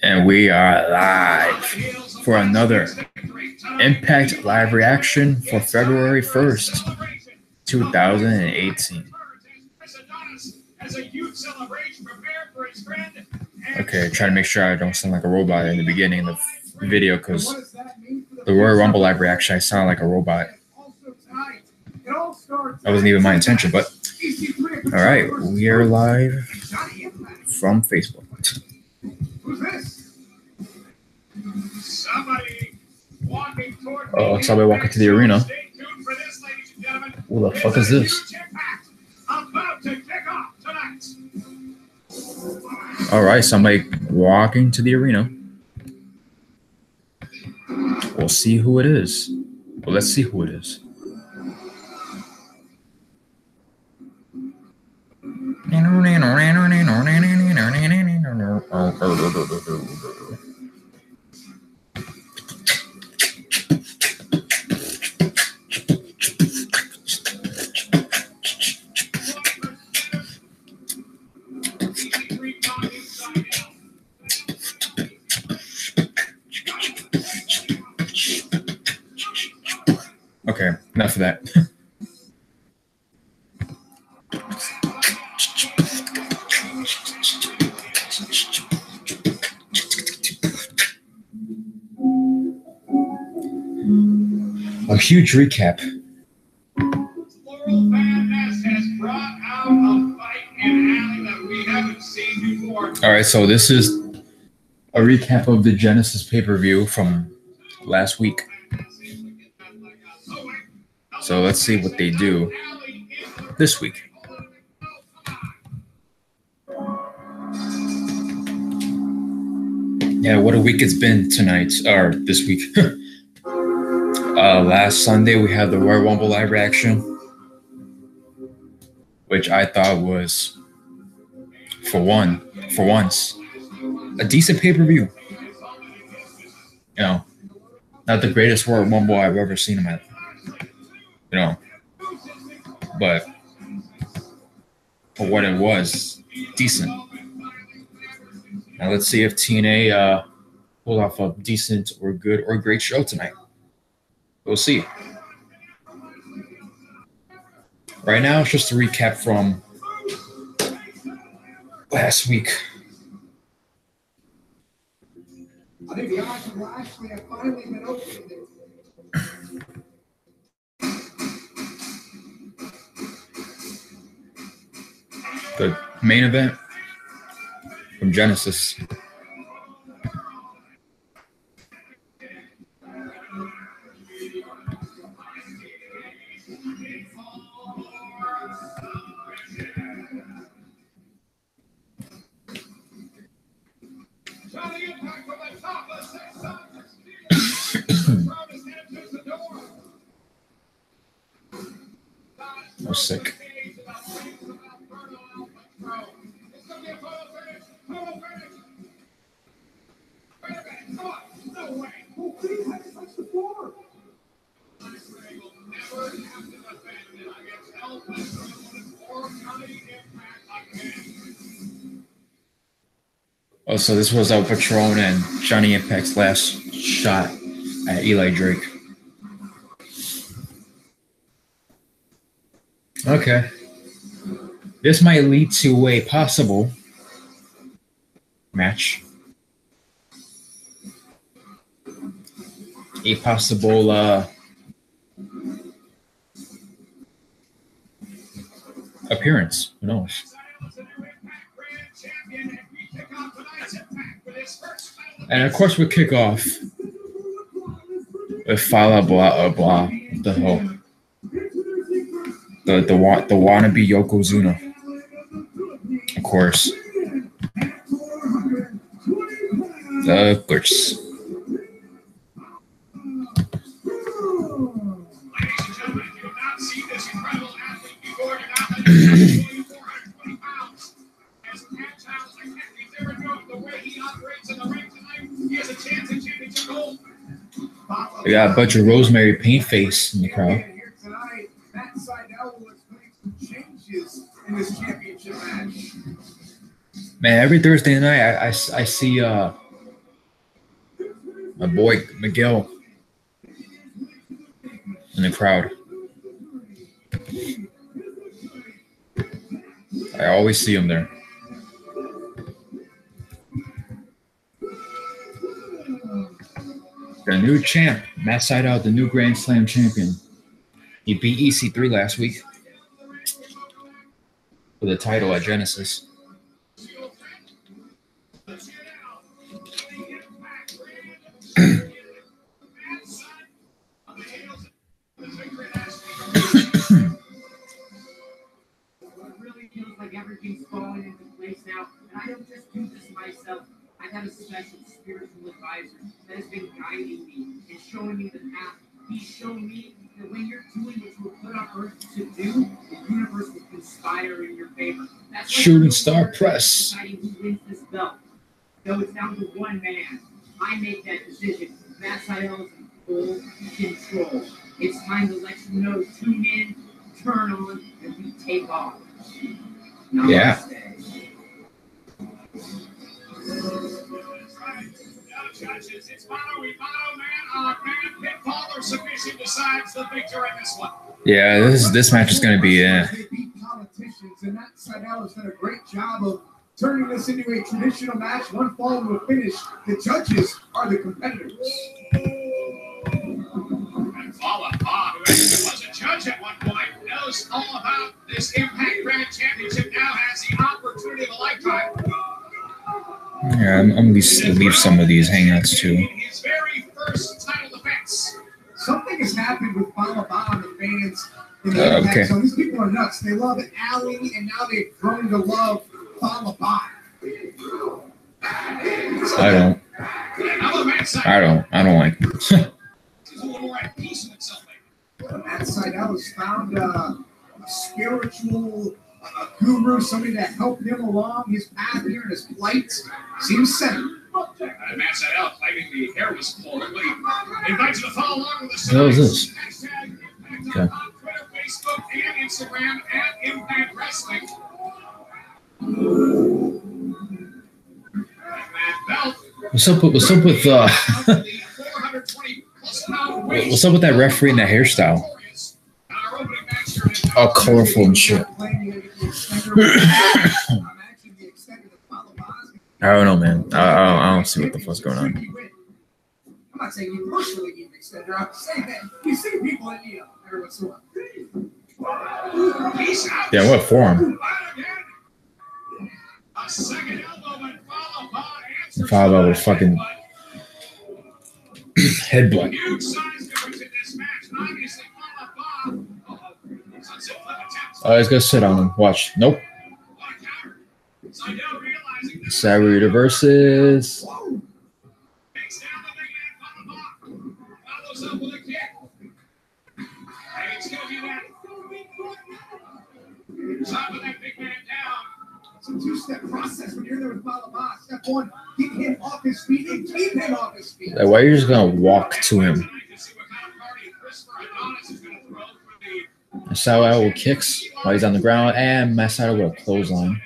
And we are live for another Impact live reaction for February 1st, 2018. Okay, try to make sure I don't sound like a robot in the beginning of the video, because the Royal Rumble live reaction, I sound like a robot. That wasn't even my intention, but all right, we are live from Facebook. Oh, somebody walking to the arena. Who the fuck is this? All right, somebody walking to the arena. We'll see who it is. Well, let's see who it is. Okay, enough of that. A huge recap. All right, so this is a recap of the Genesis pay-per-view from last week. So let's see what they do this week. Yeah, what a week it's been tonight, or this week. Last Sunday we had the Royal Rumble live reaction, which I thought was, for once, a decent pay-per-view. You know, not the greatest Royal Rumble I've ever seen in my life. You know, but for what it was, decent. Now let's see if TNA pulled off a decent or good or great show tonight. We'll see. Right now, it's just a recap from last week. I think the odds will actually have finally been opened. The main event from Genesis. I'm sick. Oh, so this was El Patron and Johnny Impact's last shot at Eli Drake. Okay. This might lead to a possible match. A possible appearance. Who knows? And of course, we kick off with Fala blah blah. What the hell? The wannabe Yokozuna. Of course. Of course. They got a bunch of Rosemary Paint Face in the crowd. Man, every Thursday night I see my boy Miguel in the crowd. I always see him there. The new champ, Matt Sydal, the new Grand Slam champion. He beat EC3 last week for the title at Genesis. Everything's falling into place now, and I don't just do this myself. I have a special spiritual advisor that has been guiding me and showing me the path. He's shown me that when you're doing what you were put on earth to do, the universe will conspire in your favor. That's Shooting Star Press. Deciding who wins this belt. Though it's down to one man, I make that decision. Matt Sydal is in full control. It's time to let you know. Tune in, turn on, and we take off. Yeah. Judges, it's man, pinfall or submission decides the victor in this one. Yeah, this match is going to be politicians, and that Sydal has done a great job of turning this into a traditional match, one fall to a finish. The judges are the competitors. And Fala Bob, who was a judge at one point, knows all about this Impact Grand Championship, now has the opportunity of a lifetime. Yeah, I'm going to leave some of these hangouts too. His very first title defense. Something has happened with Fala Bob and the fans in the Impact. Okay. So these people are nuts. They love Aries, and now they've grown to love Fala Bob. I don't like it. He's a little more at peace with himself. Matt Sydal has found a spiritual guru, somebody to help him along his path here, and his plight seems set. Matt Sydal claiming the hair was pulled, but he invites you to follow along with us. What is this? Hashtag Impact Okay. on Twitter, Facebook, and Instagram at Impact Wrestling. What's up with what's up with that referee and that hairstyle? All colorful and shit. I don't know, man. I don't see what the fuck's going on. I'm not saying you personally need an extender. I'm saying that you see people that need them every once in a while. Yeah, what form? Followed by a fucking headbutt. Oh, he's gonna sit on him. Watch. Nope. Saburita versus. It's a two-step process when you're there with Fala Bob. Step one, get him off his feet and keep him off his feet. Why are you just gonna walk to him? Sydal with kicks while he's on the ground, and Matt Sydal with a clothesline.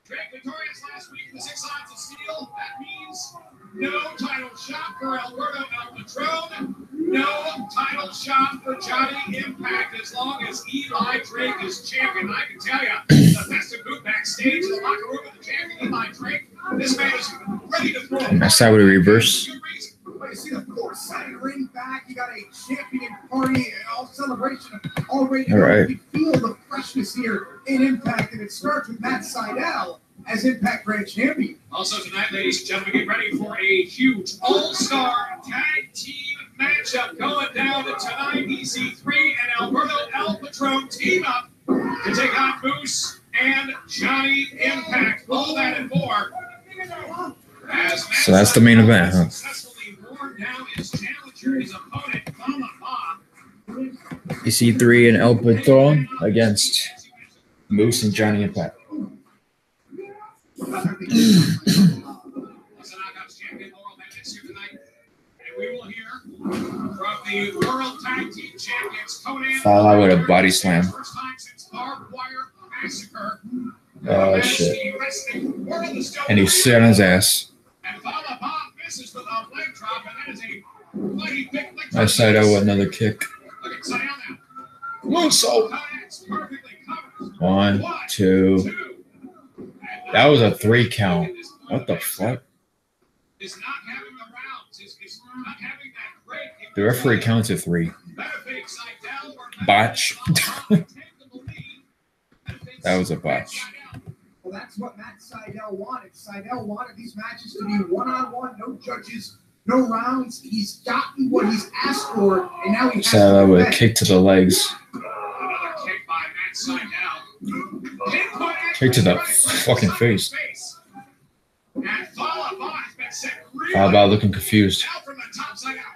Victorious last week in the 6 odds of steel. That means no title shot for Alberto El Patron. No title shot for Johnny Impact as long as Eli Drake is champion. I can tell you, the festive move backstage in the locker room with the champion Eli Drake. This man is ready to throw. Matt Sydal with a reverse. You see the four-sided ring back. You got a champion party, all celebration already. All right. You feel the freshness here in Impact, and it starts with Matt Sydal as Impact Grand Champion. Also tonight, ladies and gentlemen, get ready for a huge all-star tag team matchup going down tonight. EC3 and Alberto El Patron team up to take on Moose and Johnny Impact. All that and more. So that's the main event, huh? EC3 and El Patron against Moose and Johnny Impact. From the World Tag Team Champions, Conan. Follow out with a body slam. First time since Barbed Wire Massacre. Oh, shit. Wrestling World is still And he sit on his ass. And Fallah Bahh misses with a leg drop, and that is a mighty big leg drop. I side out with another kick. Look at Side out now. Moonsault. Conan's perfectly covered. 1, 2. That was a 3 count. What the fuck? Is not having the rounds. Is not having that break. The referee counts to 3. Botch. That was a botch. Well, that's what Matt Sydal wanted. Sydal wanted these matches to be one-on-one, no judges, no rounds. He's gotten what he's asked for, and now he has Sydal to with a defend. kick to the legs. Another kick by Matt Sydal. Kick to the fucking face. And Fallah Bahh has been set really Fallah Bahh looking confused. now from the top side out.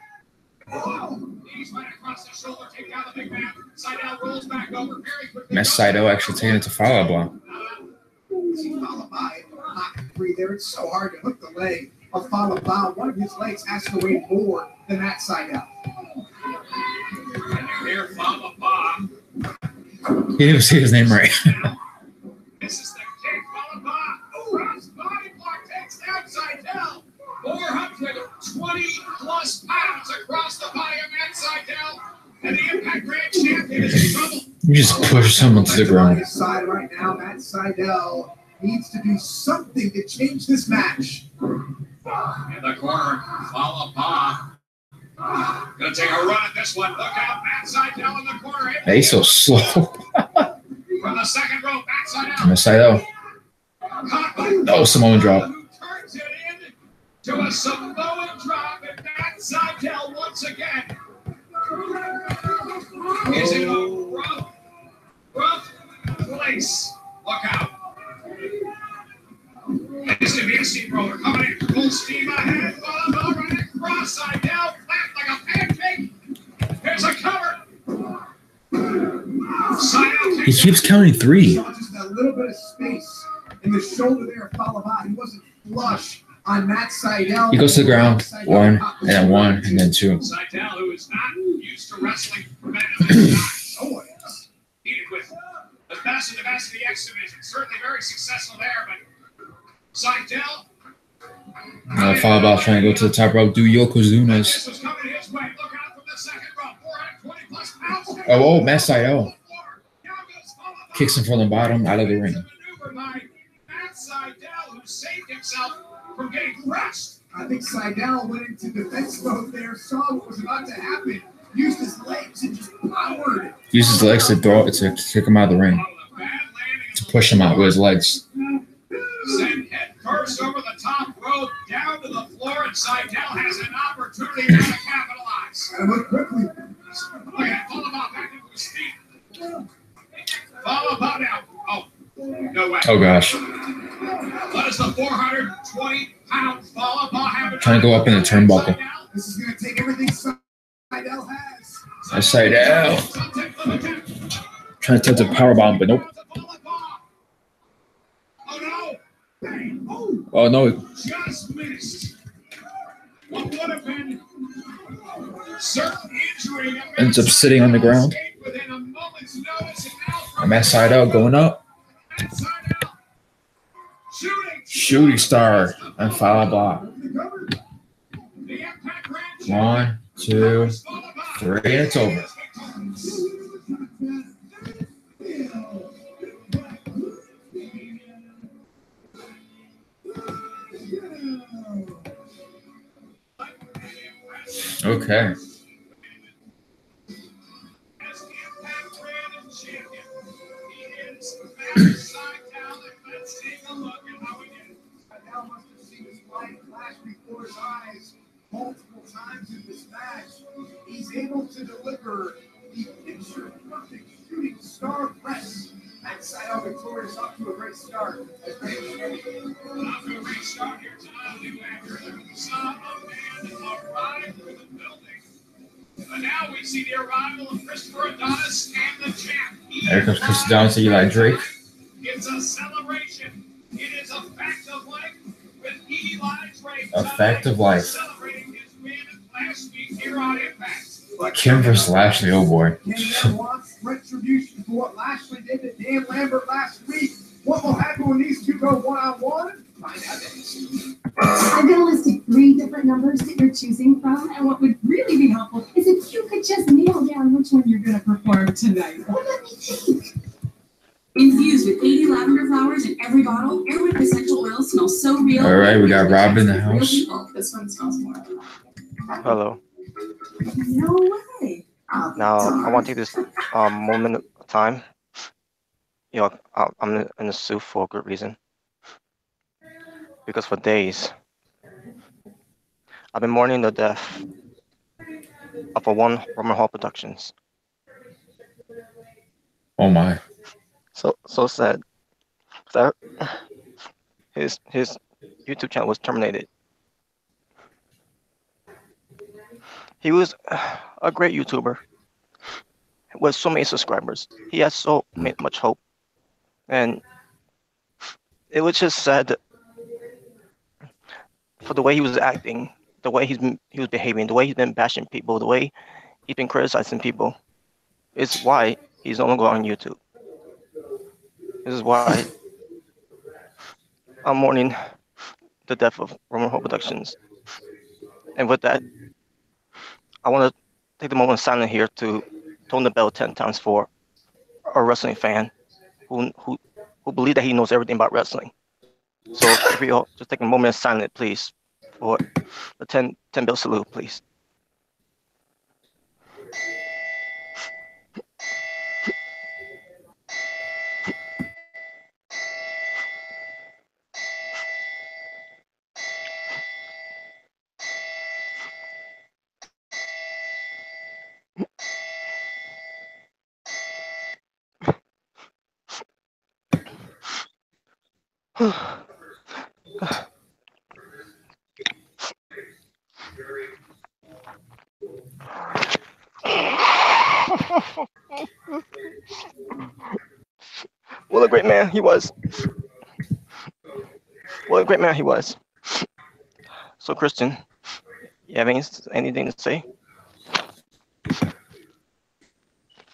He's right across the shoulder, take down the big man. Sydal rolls back over very quickly. Matt Sydal actually taking it to Fallah Bahh. See Fallah Bahh not free there. It's so hard to hook the leg of Fallah Bahh. One of his legs has to weigh more than Matt Sydal. And you hear Fallah Bahh. He didn't even say his name right. This is the kick. Fallah Bahh. Cross body block takes down Sydal. 420 plus pounds across the body of Matt Sydal. And the Impact Grand Champion is in trouble. You just push someone to the On ground. his side right now, Matt Sydal needs to do something to change this match. In the corner, Fallah Bahh. Gonna take a run at this one. Look out, Matt Sydal in the corner. Hey, he's so slow. From the second row, Matt Sydal. Matt Sydal. Caught by Oh, Samoan drop. who turns it in to a Samoan drop, and Matt Sydal once again is in a rough place. Look out. It's to be a steamroller coming in full steam ahead. Fallah Bahh right across, Sydal flat like a pancake. Here's a cover. Sydal He keeps counting 3. Saw just a little bit of space in the shoulder there of Fallah Bahh. He wasn't flush on Matt Sydal. He goes to the ground. 1, and then 1, and then 2. Sydal, who is not used to wrestling competitive Oh, yes. needed with the best of the best of the X Division. Certainly very successful there, but Sydal. Fallah Bahh trying to go to the top rope. Do Yokozunas. This was coming his way. Look out from the second row. 420 plus pounds. Oh, Matt Sydal. Now goes Fallah Bahh. Kicks him from the bottom out of the ring. It's a maneuver by Matt Sydal, who saved himself from getting crushed. I think Sydal went into defense mode there, saw what was about to happen, used his legs and just powered. Uses his legs to throw it to kick him out of the ring. A bad landing. To push him out with his legs. Sent head first over the top rope down to the floor, and Sydal has an opportunity now to capitalize. And went quickly. Look at Fallah Bahh back into his feet. Fallah Bahh now. Oh, no way. Oh, gosh. What is the 420-pound Fallah Bahh having? Trying to go up in the turnbuckle. This is going to take everything Sydal has. Matt Sydal. Trying to attempt a powerbomb, but nope. Oh no! Oh, no. Just missed. What would have been certain injury Ends up sitting on the ground. within a moment's notice, and now And Matt Sydal going up. Matt Sydal Shooting star and Fallah Bahh. The Impact Grand 1, 2, 3, and it's over. Okay. Sydal must have seen his life flash before his eyes multiple times in this match. He's able to deliver the picture-perfect shooting star press. Matt Sydal victorious off to a great start. As great champion. Off to a great start here tonight. New after we saw a man arrive to the building. And now we see the arrival of Christopher Adonis and the champ. There comes Chris Adonis and Eli Drake. It's a celebration. It is a fact of life with Eli Drake. A fact of life. Celebrating his win last week here on Impact. Kim versus Lashley, oh boy. Kim wants retribution for what Lashley did to Dan Lambert last week. What will happen when these two go one-on-one? Find out next. I'm going to list 3 different numbers that you're choosing from, and what would really be helpful is if you could just nail down which one you're going to perform tonight. Well, let me think. Infused with 80 lavender flowers in every bottle, Airwick essential oil smells so real. All right, we got Rob in the Real house. people. This one smells more. Hello. No way. Now I want to take this moment of time. You know, I'm in a suit for a good reason. Because for days, I've been mourning the death of a one Roman Hall Productions. Oh my. So sad. That his YouTube channel was terminated. He was a great YouTuber with so many subscribers. He had so much hope, and it was just sad for the way he was acting, the way he was behaving, the way he's been bashing people, the way he's been criticizing people. It's why he's no longer on YouTube. This is why I'm mourning the death of Roman Hall Productions. And with that, I want to take the moment of silence here to tone the bell 10 times for a wrestling fan who believes that he knows everything about wrestling. So if we all just take a moment of silence, please, for the 10 bell salute, please. What a great man he was. What a great man he was. So, Christian, you have anything to say?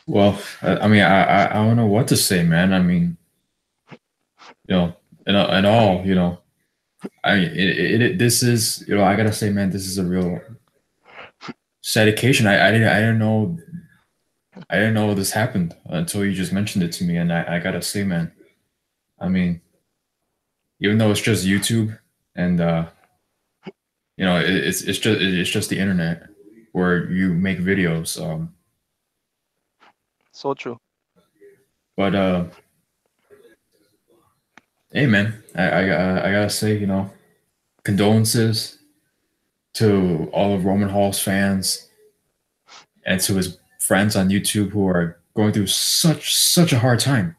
Well, I mean, I don't know what to say, man. I mean, you know, in all, you know, I mean, this is, you know, I gotta say, man, this is a real sad occasion. I didn't know this happened until you just mentioned it to me, and I gotta say, man, I mean, even though it's just YouTube and you know, it's just the internet where you make videos. So true. But hey, man, I gotta say, you know, condolences to all of Roman Hall's fans and to his friends on YouTube who are going through such a hard time.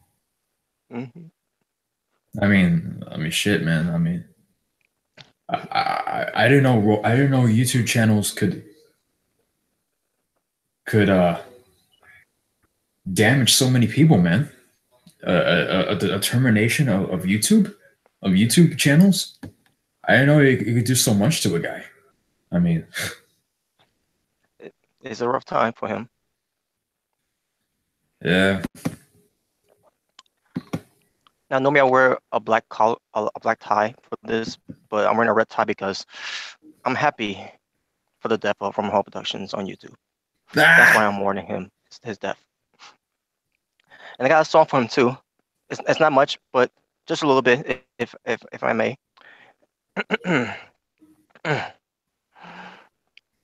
Mm-hmm. I mean, shit, man. I mean, I didn't know YouTube channels could damage so many people, man. A termination of YouTube channels. I didn't know it could do so much to a guy. I mean, It's a rough time for him. yeah. Now, normally I wear a black tie for this, but I'm wearing a red tie because I'm happy for the death of Roman Hall Productions on YouTube. That's why I'm mourning him, his death. And I got a song for him too. It's not much, but just a little bit, if I may.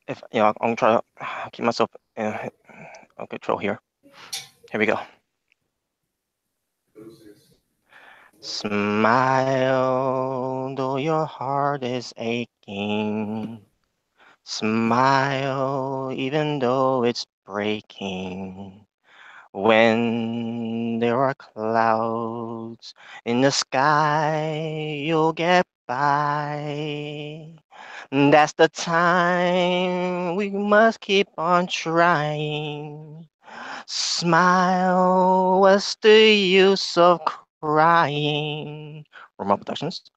If you know, I'm gonna try to keep myself in control here. Here we go. Smile, though your heart is aching. Smile, even though it's breaking. When there are clouds in the sky, you'll get by. That's the time we must keep on trying. Smile, what's the use of crying? Roman Productions.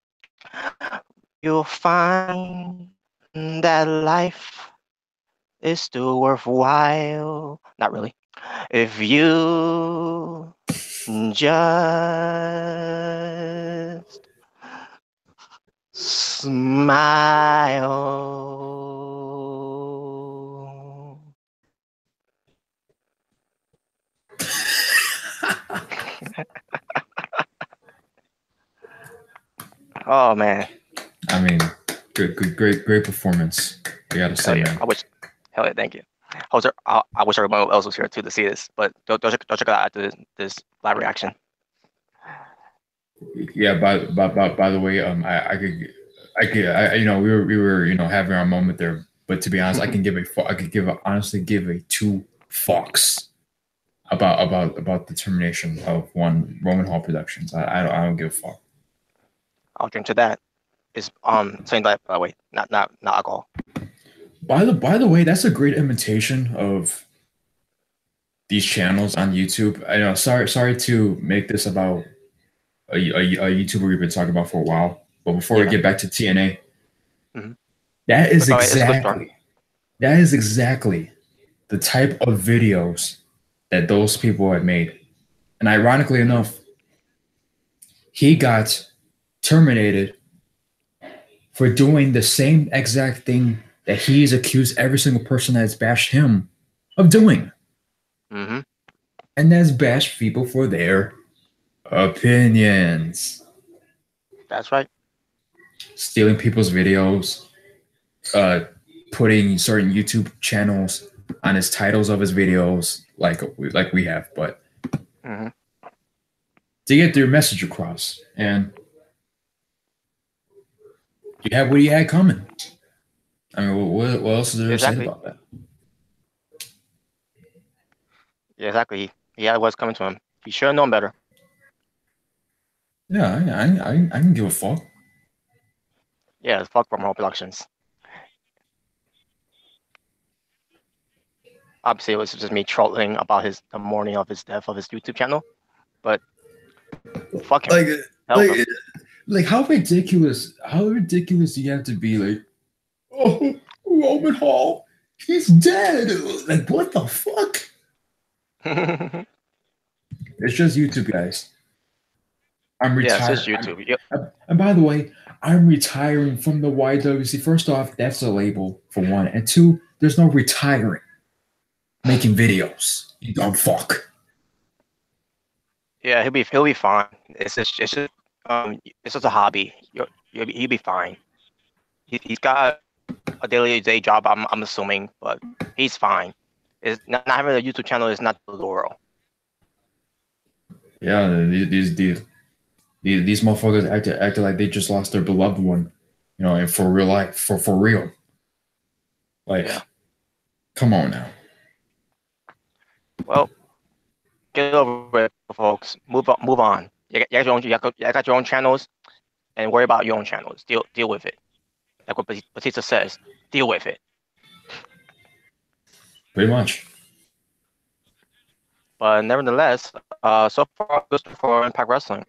You'll find that life is still worthwhile. Not really. If you just smile. Oh man. I mean, great performance. I gotta say, Hell yeah. man. Hell yeah, thank you. I wish everyone else was here too to see this, but don't check it out after this live reaction. Yeah. By the way, you know, we were, you know, having our moment there. But to be honest, I could honestly give a two fucks about the termination of one Roman Hall Productions. I don't give a fuck. I'll drink to that. Is saying that by the way, not alcohol. By the way, that's a great imitation of these channels on YouTube. I know. Sorry to make this about a YouTuber we've been talking about for a while. But before we get back to TNA, Mhm. that is It's a good start. exactly the type of videos that those people have made. And ironically enough, he got terminated for doing the same exact thing that he's accused every single person that's bashed him of doing. Mm-hmm. And that's bash people for their opinions. That's right. Stealing people's videos, putting certain YouTube channels on his titles of his videos, like we have, but Mm-hmm. to get their message across. And you had what you had coming. I mean, what else is there to say about that? Yeah, exactly. He had what's coming to him. He should have known better. Yeah, I can give a fuck. Yeah, fuck Roman Hall Productions. Obviously, it was just me trolling about the morning of his death of his YouTube channel, but fuck him. Like how ridiculous do you have to be? Like, oh, Roman Hall, he's dead. Like, what the fuck? It's just YouTube, guys. I'm retired. Yeah, it's just YouTube. Yep. And by the way, I'm retiring from the YWC. First off, that's a label for one, and two, there's no retiring. Making videos, you dumb fuck. Yeah, he'll be fine. It's just a hobby. He'll be fine. He's got a day job. I'm assuming, but he's fine. It's not having a YouTube channel is not the laurel. Yeah, these motherfuckers acted like they just lost their beloved one, you know, and for real life, for real. Like, yeah. Come on now. Well, get over it, folks. Move on. You got your own channels, and worry about your own channels. Deal with it. Like what Batista says, deal with it. Pretty much. But nevertheless, so far good for Impact Wrestling.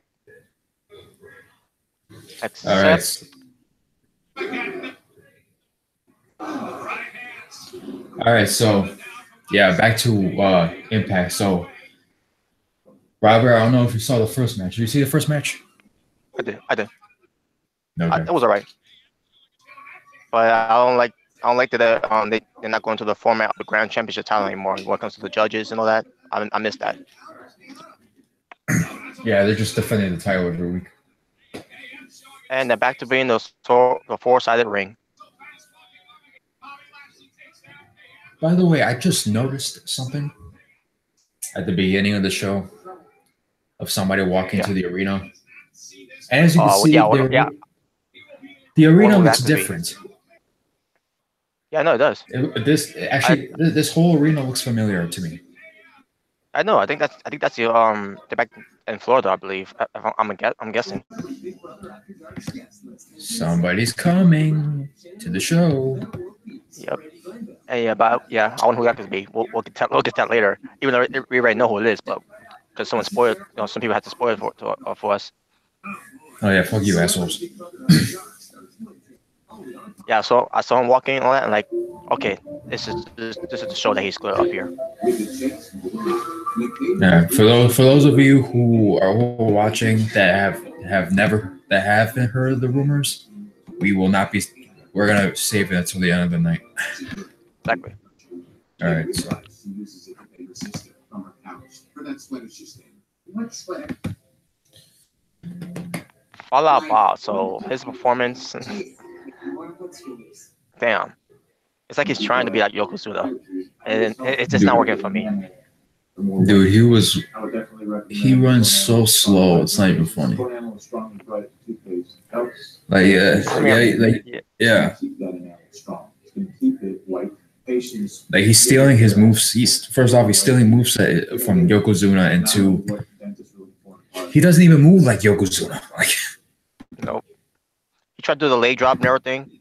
Except. All right. So, yeah, back to Impact. So, Robert, I don't know if you saw the first match. Did you see the first match? I did. Okay. It was alright. But I don't like that they're not going to the format of the Grand Championship title anymore when it comes to the judges and all that. I missed that. Yeah, they're just defending the title every week. And they're back to being the four-sided ring. By the way, I just noticed something at the beginning of the show of somebody walking to the arena. And as you can see, the arena looks different. Yeah, no, it does. This whole arena looks familiar to me. I know. I think that's the they're back in Florida, I believe. I'm guessing. Somebody's coming to the show. Yep. And I wonder who that could be. We'll get that later. Even though we already know who it is, but because someone spoiled, some people had to spoil it for us. Oh yeah, fuck you, assholes. Yeah, so I saw him walking and all that, and like, okay, this is to show that he's clear up here. Yeah, for those of you who are watching that haven't heard of the rumors, we will not be. We're gonna save it until the end of the night. Exactly. All right. So. What sweater? Fallout Bob. So his performance, damn, it's like he's trying to be like Yokozuna, and it's just not working for me. Dude, he runs so slow. It's not even funny. Like yeah. Like he's stealing his moves. First off, he's stealing moveset from Yokozuna, and two, he doesn't even move like Yokozuna. Like, nope. He tried to do the leg drop and everything,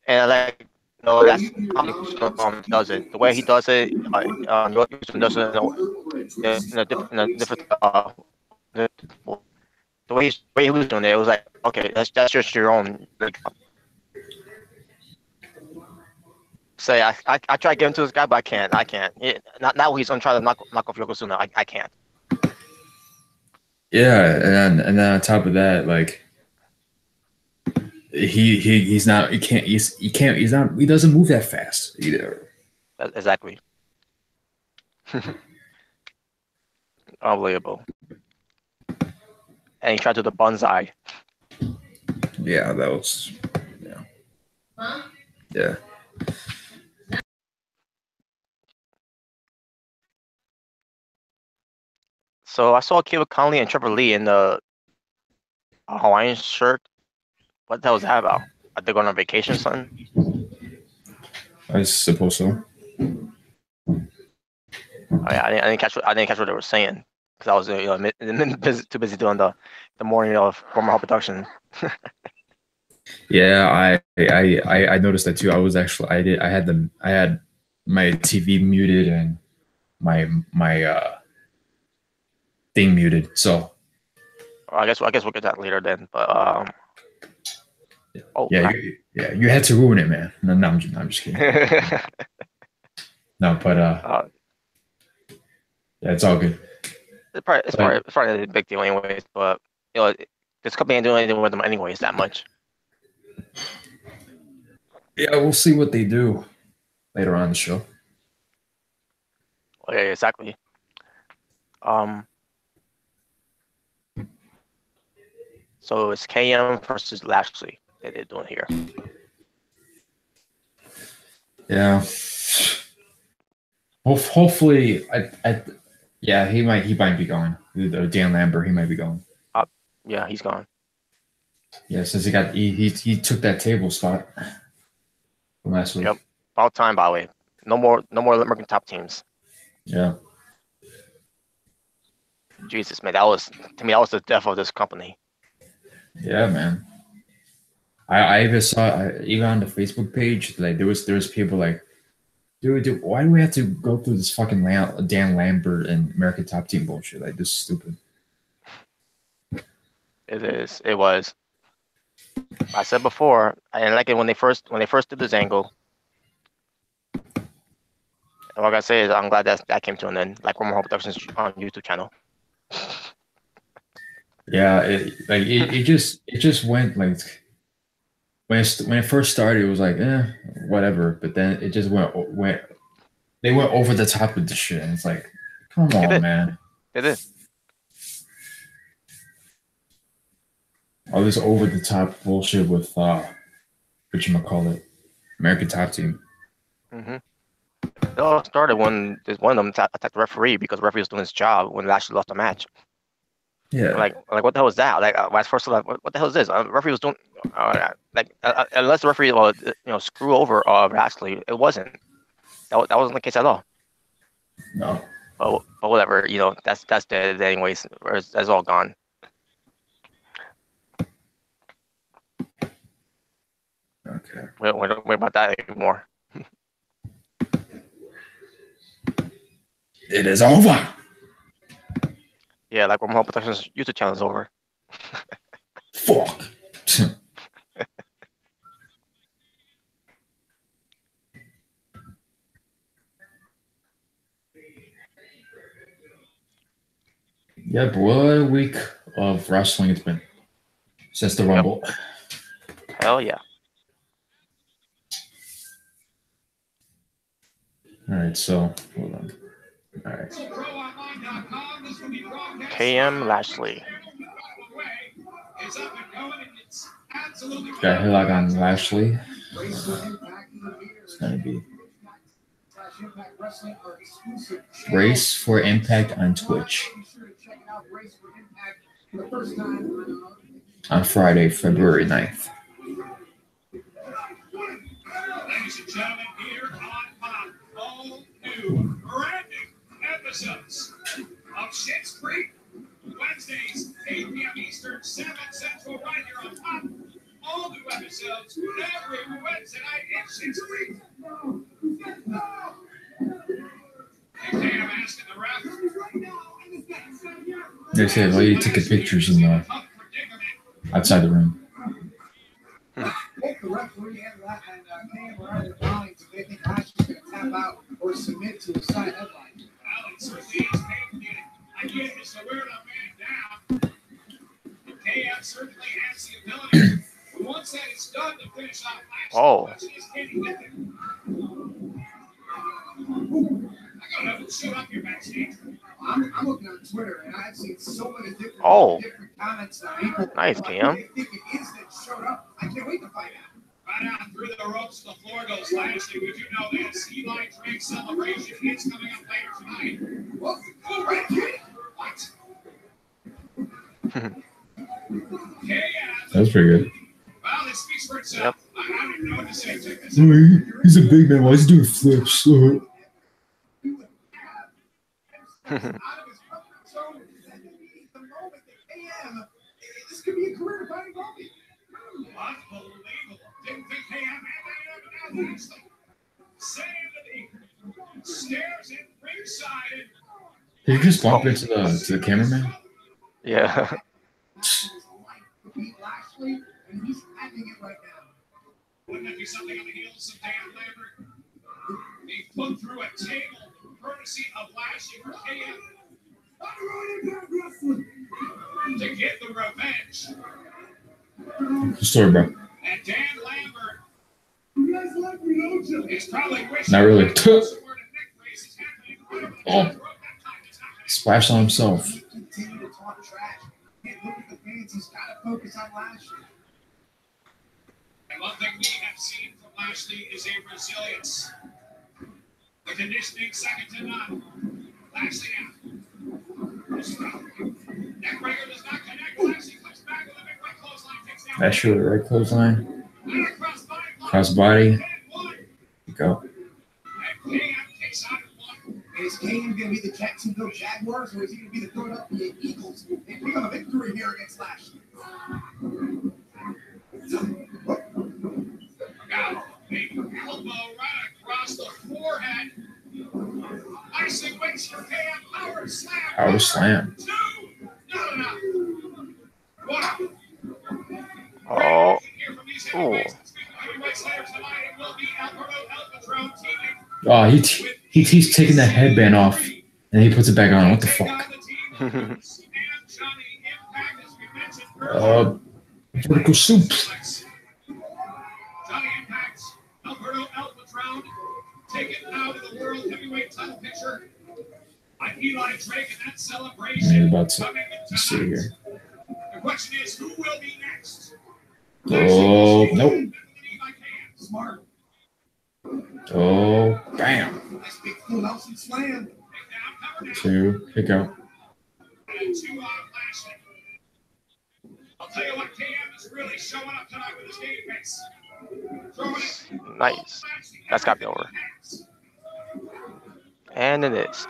and like, no, that's how Yokozuna does it. The way he does it, Yokozuna does it in a different. The way he was doing it, it was like, okay, that's just your own leg drop. Say, I try to get into this guy, but I can't. Not now he's gonna try to knock off Yokozuna. I can't. Yeah, and then on top of that, like he doesn't move that fast either. Exactly. Unbelievable. And he tried to do the bonsai. Yeah, that was yeah. So I saw Caleb Conley and Trevor Lee in the Hawaiian shirt. What the hell was that about? Are they going on vacation or something? I suppose so. Oh, yeah, I didn't catch what they were saying because I was too busy doing the morning of former production. Yeah, I noticed that too. I had my TV muted and my thing muted. So I guess we'll get to that later then. But you had to ruin it, man. No, I'm just kidding. No, but yeah, it's all good. It's probably a big deal anyways. But this company ain't doing anything with them anyways that much. Yeah, we'll see what they do later on in the show. Oh, yeah, exactly. So it's KM versus Lashley that they're doing here. Yeah. Hopefully, he might be gone. Dan Lambert, he might be gone. Yeah, he's gone. Yeah, since he took that table spot from last week. Yep, about time, by the way. No more American top teams. Yeah. Jesus, man, that was the death of this company. Yeah, man. I even saw even on the Facebook page, like there was people like, dude, why do we have to go through this fucking Dan Lambert and American Top Team bullshit? Like, this is stupid. It was. I said before, I didn't like it when they first did this angle. And what I gotta say is, I'm glad that came to an end. Like Roman Productions on YouTube channel. Yeah, it just went like when it first started, it was like whatever, but then it just went they went over the top with the shit, and it's like, come on, man. They did. All this over the top bullshit with whatchamacallit, American Top Team. Mm-hmm. It all started when one of them attacked the referee because the referee was doing his job when Lashley lost the match. Yeah. Like what the hell was that? Like my first thought, what the hell is this? The referee was doing unless the referee screw over Lashley, it wasn't. That wasn't the case at all. No. But whatever, that's dead anyways. That's all gone. Okay. We don't worry about that anymore. It is over. Yeah, like Roman Productions YouTube channel is over. Fuck. Yeah, but what a week of wrestling it's been since the Rumble. Hell yeah. All right, so hold on. All right. KM Lashley. Got a headlock on Lashley. It's gonna be Race for Impact on Twitch on Friday, February 9th. Ladies and gentlemen, here on Pop, all new brand new episodes of Schitt's Creek. Wednesdays, 8 p.m. Eastern, 7 Central, right here on Pop. All new episodes every Wednesday night in Schitt's Creek. And Cam asking the ref. They said lady taking pictures in the outside the ring. Both the referee and Cam are out of their minds if they think Lashley's going to tap out or submit to a side headline. Alex certainly is painful. I get it, so we're a man down. KF certainly has the ability. But once that is done to finish off Lashley, Oh. the question is, can he get there? I gotta know who showed up here backstage. I'm looking on Twitter and I've seen so many different comments. Nice, Cam. They think it is that showed up. I can't wait to find out. Right out through the ropes, the floor goes Lashley. Would you know this? Eli Drake celebration is coming up later tonight. What? Red Kid? What? That was pretty good. Well, this speaks for itself. I don't even know what to say. Check this Oh, he's a big man. Why is he doing flips? Out of his comfort zone, and then he's the moment that KM, this could be a career-defining moment. Unbelievable. Didn't think KM had that Lashley. Sanity. Stairs in ringside. Did you just bump into the cameraman? Yeah. Beat Lashley, and he's having it right now. Wouldn't that be something on the heels of Dan Lambert? He put through a table courtesy of Lashley for KM to get the revenge. Story, bro. And Dan Lambert is probably wishing Not really. Oh. Splashed on himself. Continue to talk trash. Can't look at the fans. He's got to focus on Lashley. And one thing we have seen from Lashley is a resilience. The conditioning second to none. Lashley out. Neckbreaker does not connect. Lashley clicks back with a big right clothesline. Takes down. That's your right clothesline. Crossbody. There you go. And KM takes out one. Is KM going to be the Jacksonville Jaguars, or is he going to be the Philadelphia Eagles? They pick up a victory here against Lashley. Got a big elbow right across the forehead. Icing waits for KM. Power slam. Power slam. Two. Not enough. Wow. Oh. Ooh. Oh, he's taking that headband off and he puts it back on. What the fuck? Vertical suplex. Johnny Impact, Alberto El Patron, taken out of the world heavyweight title picture by Eli Drake, and that celebration. I'm about to see here. The question is, who will be next? Oh, nope. Smart. Oh, bam. Nice big full Nelson slam. 2, kick out. And 2 on Lashley. I'll tell you what, KM is really showing up tonight with his game face. Nice. That's got to be over. And it is.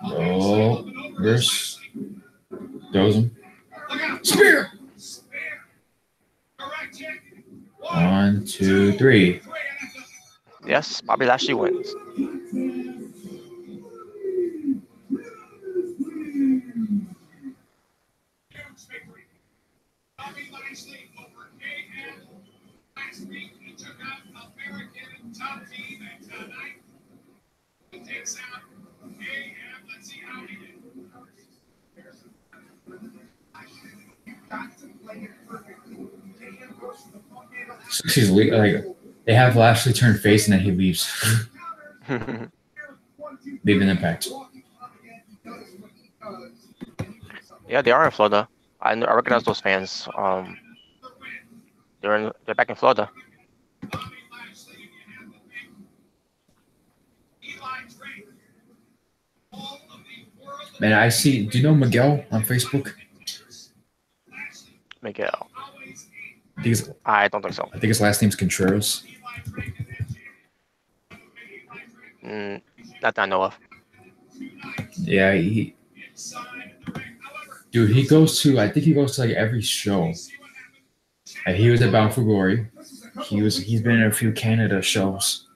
Oh, verse. Goes him. Spear. 1, 2, 3. Yes, Bobby Lashley wins. Bobby Lashley over KM. Last week he took out American top team, and tonight he takes out KM. Let's see how he did. She's like they have Lashley turn face and then he leaves. Leaving Impact. Yeah, they are in Florida. I recognize those fans. They're back in Florida. Man, I see. Do you know Miguel on Facebook? Miguel. I don't think so. I think his last name's Contreras. Not that I know of. Yeah, dude, he goes to. I think he goes to like every show. And he was at Bound for Glory. He's been in a few Canada shows,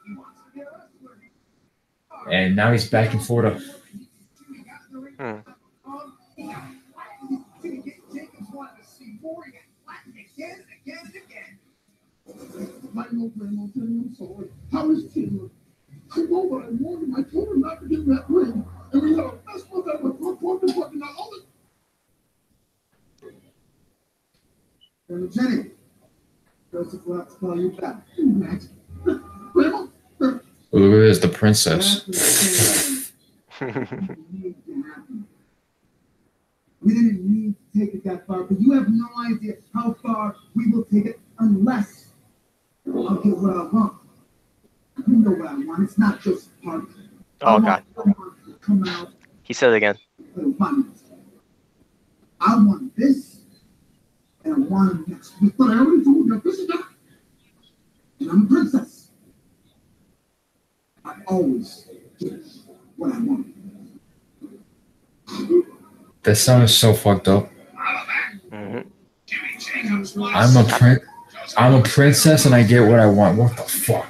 and now he's back in Florida. Come over and warn him. I told him not to get that ring. And we had a best of that with fucking all the Jenny. Joseph will have to call you back. Look at this, the princess. We didn't need to take it that far, but you have no idea how far we will take it unless I'll get what I want. You know what I want. It's not just a party. Oh, God. Come out. He said it again. I want this, and I want it next week. But I already told you, this is not. And I'm a princess. I always get what I want. That sound is so fucked up. I'm a princess and I get what I want. What the fuck?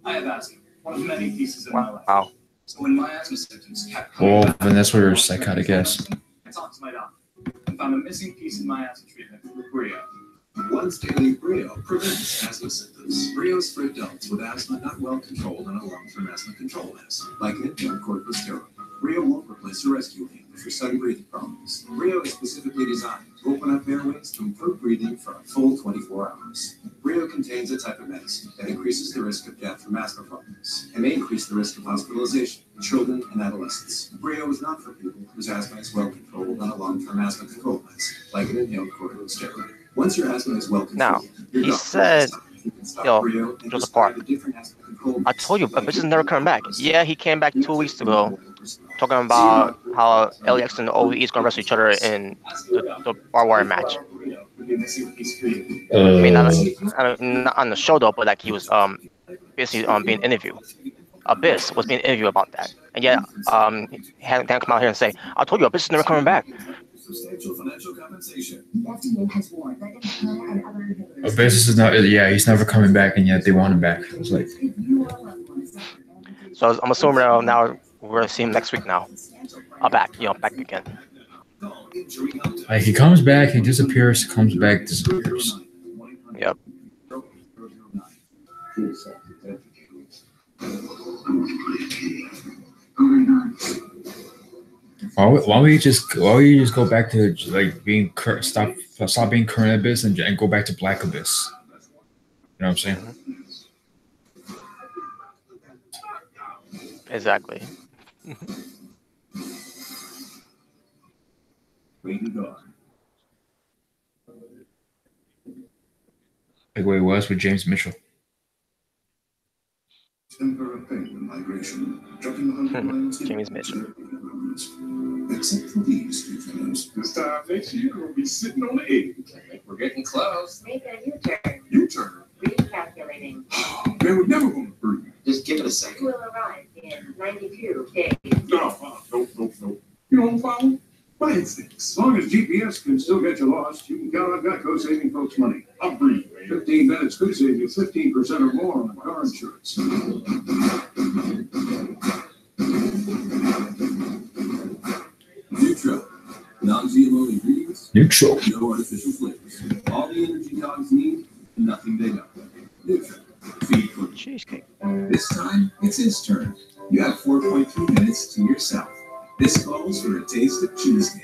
I have asthma, one of many pieces in my life. Wow. So when my asthma symptoms kept coming back, and that's where psychotic is. I talked to my doctor and found a missing piece in my asthma treatment with Brio. Once daily Brio prevents asthma symptoms. Brio is for adults with asthma not well controlled on a long-term asthma control medicine, like an inhaled corticosteroid. Brio won't replace a rescue inhaler for sudden breathing problems. Brio is specifically designed to open up airways to improve breathing for a full 24 hours. Brio contains a type of medicine that increases the risk of death from asthma problems and may increase the risk of hospitalization in children and adolescents. Brio is not for people whose asthma is well controlled on a long-term asthma control medicine, like an inhaled corticosteroid. Once your asthma is well controlled, now, he said, yo, Joseph Park, I told you, this is never coming back. Yeah, he came back 2 weeks ago, talking about how LAX and OVE is going to wrestle each other in the barbed wire match. I mean, not on the show though, but like he was basically being interviewed. Abyss was being interviewed about that, and yet he had Dan come out here and say, "I told you, Abyss is never coming back." Abyss is not. Yeah, he's never coming back, and yet they want him back. It's like. So I'm assuming now we're gonna see him next week. Now, back again. Like he comes back, he disappears, comes back, disappears. Yep. Why don't you just go back to like being stop being current Abyss and go back to Black Abyss? You know what I'm saying? Exactly. Like what it was with James Mitchell. James Mitchell. Except for these two fellows. This time next year, we'll be sitting on the edge. We're getting close. Make a U-turn. U-turn. Recalculating. Man, we're never going to breathe. Just give it a second. Will arrive in 92 days. No. You don't follow? My instincts. As long as GPS can still get you lost, you can count on Geico saving folks money. I'll breathe. 15 minutes could save you 15% or more on car insurance. Neutral. Non-GMO ingredients. Neutral. No artificial flavors. All the energy dogs need, and nothing they don't. Neutral. Feed for cheesecake. This time, it's his turn. You have 4.3 minutes to yourself. This calls for a taste of cheesecake.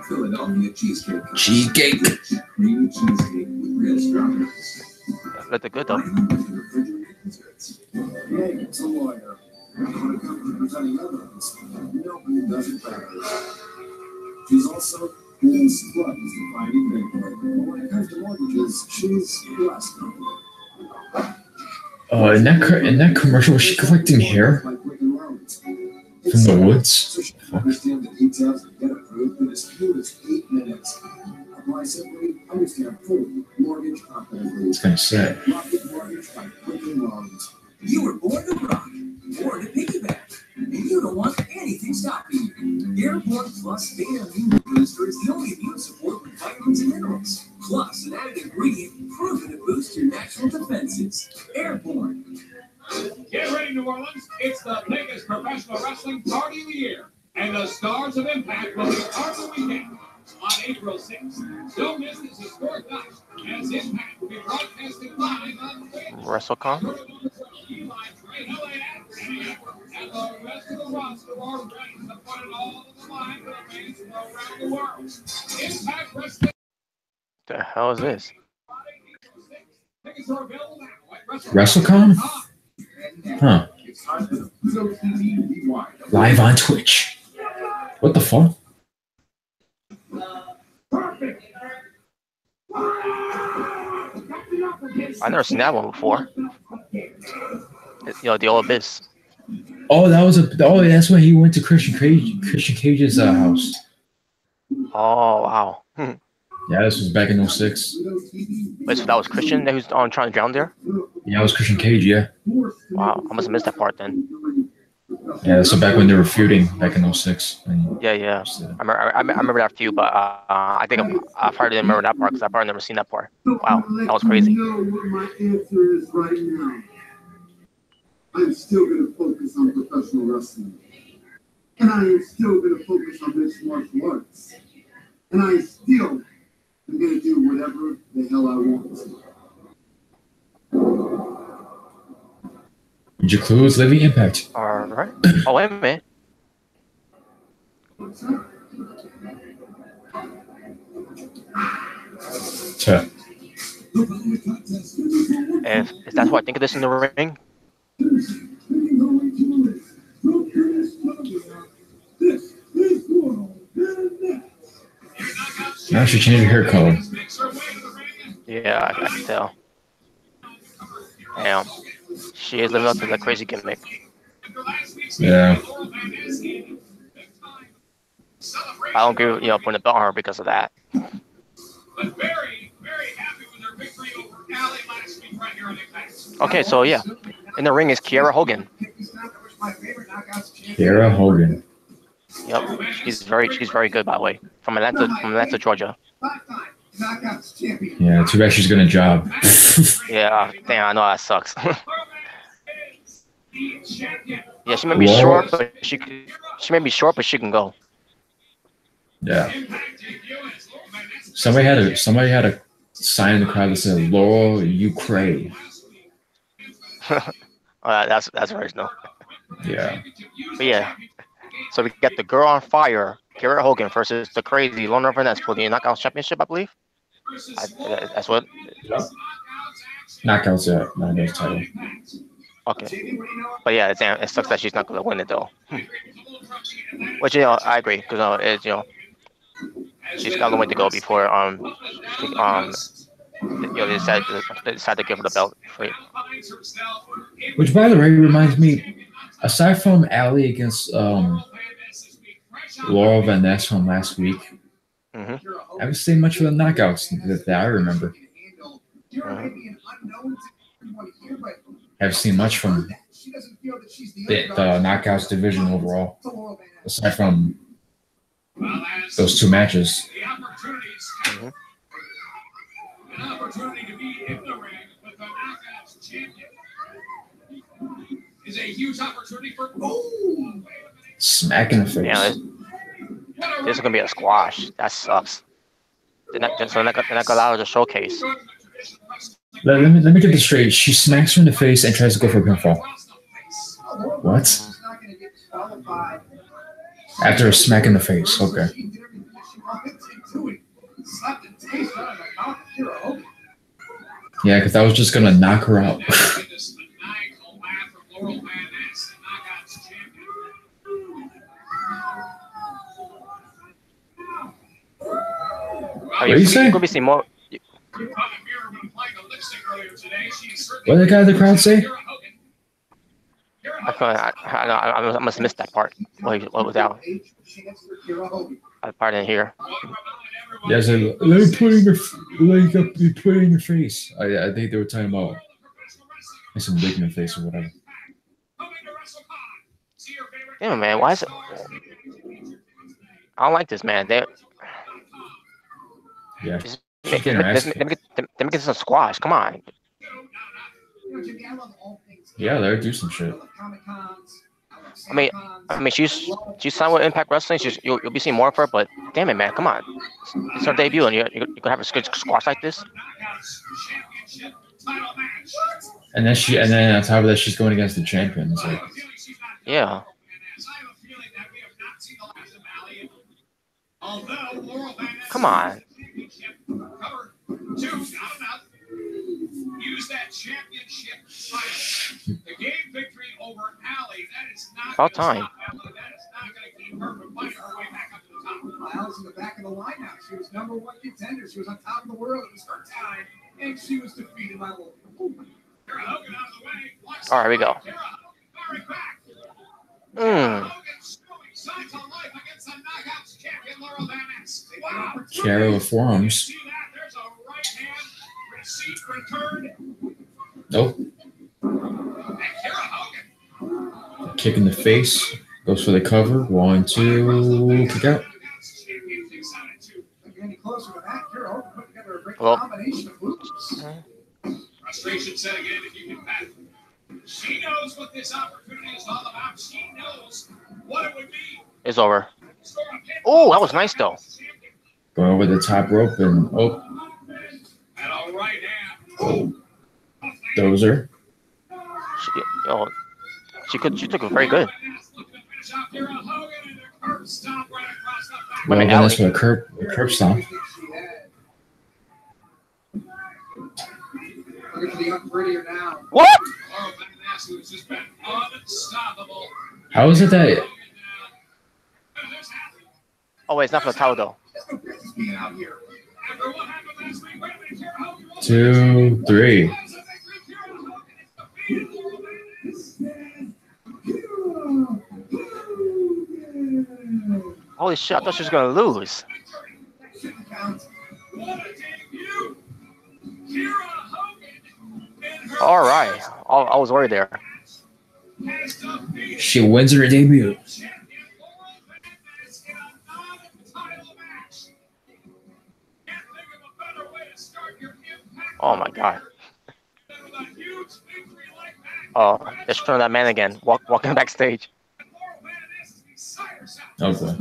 Philadelphia cheesecake. Cheesecake. Rich, creamy cheesecake with real strawberries. Looked good though. Hey, it's a lawyer. When it comes to presenting evidence, nobody does it better. She's also Miss Club is the finding paper. But when it comes to mortgages, she's blessed. In that commercial, was she collecting hair Like Quicken Loans. from the woods? So she can understand the details and get approved in as few as 8 minutes. Apply simply, understand fully, mortgage confidently. It's kind of sad. Rocket Mortgage by Quicken Loans. You were born to rock, born to piggyback, and you don't want anything stopping you. Airborne Plus Beta Immune Booster is the only immune support with vitamins and minerals, plus an added ingredient proven to boost your natural defenses. Airborne. Get ready, New Orleans. It's the biggest professional wrestling party of the year. And the stars of Impact will be part of the weekend on April 6th. Don't miss this historic night as Impact will be broadcasting live on Twitch. WrestleCon. And the rest of the roster are ready to put it all on the line for the fans from around the world. Impact Wrestling. The hell is this? Tickets are available now at WrestleCon? Huh. Live on Twitch. What the fuck? I've never seen that one before. The old Abyss. Oh, that's when he went to Christian Cage's house. Oh, wow. Yeah, this was back in 06. Wait, so that was Christian that was trying to drown there? Yeah, it was Christian Cage, yeah. Wow, I must have missed that part then. Yeah, so back when they were feuding back in 06. Yeah. I remember that feud, but I think I probably didn't remember that part because I probably never seen that part. Wow, that was crazy. You know what my answer is right now. I'm still going to focus on professional wrestling. And I am still going to focus on mixed martial arts. And I still am going to do whatever the hell I want. Your clue is Living Impact. Alright. Oh, wait a minute. Tuh. If that's what I think of this in the ring, Now she changed her hair color. yeah, I can tell. Damn. She is living up to the crazy gimmick. Yeah. I don't agree with, putting a belt on her because of that. But very, very happy with their victory over Aries last week right here on Impact. Okay, so yeah. In the ring is Kiera Hogan. Kiera Hogan. Yep. She's very good, by the way. From Atlanta, Georgia. Yeah, too bad she's gonna job. Yeah, damn, I know that sucks. Yeah, she may be What? short, but she may be short, but she can go. Yeah. Somebody had a sign in the crowd that said Laurel, you cray. That's original. Yeah. But yeah. So we got the girl on fire, Kiera Hogan versus the crazy Lorna Vaness for the Knockouts Championship, I believe. That's what. Knockouts, yeah. Knockouts title. Okay. But yeah, it sucks that she's not gonna win it though. Which I agree because she's got a long way to go before they decide to give her the belt. Which, by the way, reminds me, aside from Allie against Laurel Van Ness from last week, I haven't seen much of the knockouts that I remember. I haven't seen much from the knockouts division overall, aside from those two matches. An opportunity to be in the ring with the Knockouts champion is a huge opportunity for Smack in the face. Yeah, this is gonna be a squash. That sucks. They're not gonna allow her to showcase. Let me get this straight. She smacks her in the face and tries to go for a pinfall. What? After a smack in the face. Okay. Yeah, because I was just gonna knock her out. What do you say? You're gonna be seeing more. What did the guy in the crowd say? I must have missed that part. What was out? That part in here. Yeah, so let me put in your leg up. You put it in your face. I think they were talking about some leg in the face or whatever. Damn, man, why is it? I don't like this, man. Yeah. They make this a squash. Come on. Yeah, they'll do some shit. I mean, she's signed with Impact Wrestling. You'll be seeing more of her. But damn it, man, come on. It's her debut, and you're gonna have a good squash like this. And then on top of that, she's going against the champion. So. Yeah. Come on. Use that championship title to gain victory over Allie. That is not about time. That is not going to keep her from fighting her way back up to the top. Al's in the back of the lineup. She was #1 contender. She was on top of the world. It was her time, and she was defeated by Logan. All right, we go. Carol forearms. Nope. Kick in the face. Goes for the cover. 1, 2. Kick out. Well. Frustration set again if you can pat. She knows what this opportunity is all about. She knows what it would be. It's over. Oh, that was nice though. Going over the top rope and dozer. She took it very good. Well, that's with a curb stomp. What? How is it that? Oh wait, it's not for the title though. 2, 3. Holy shit! I thought she was gonna lose. All right, I was worried there. She wins her debut. Oh my god. Oh, they're showing that man again, walking backstage. Okay.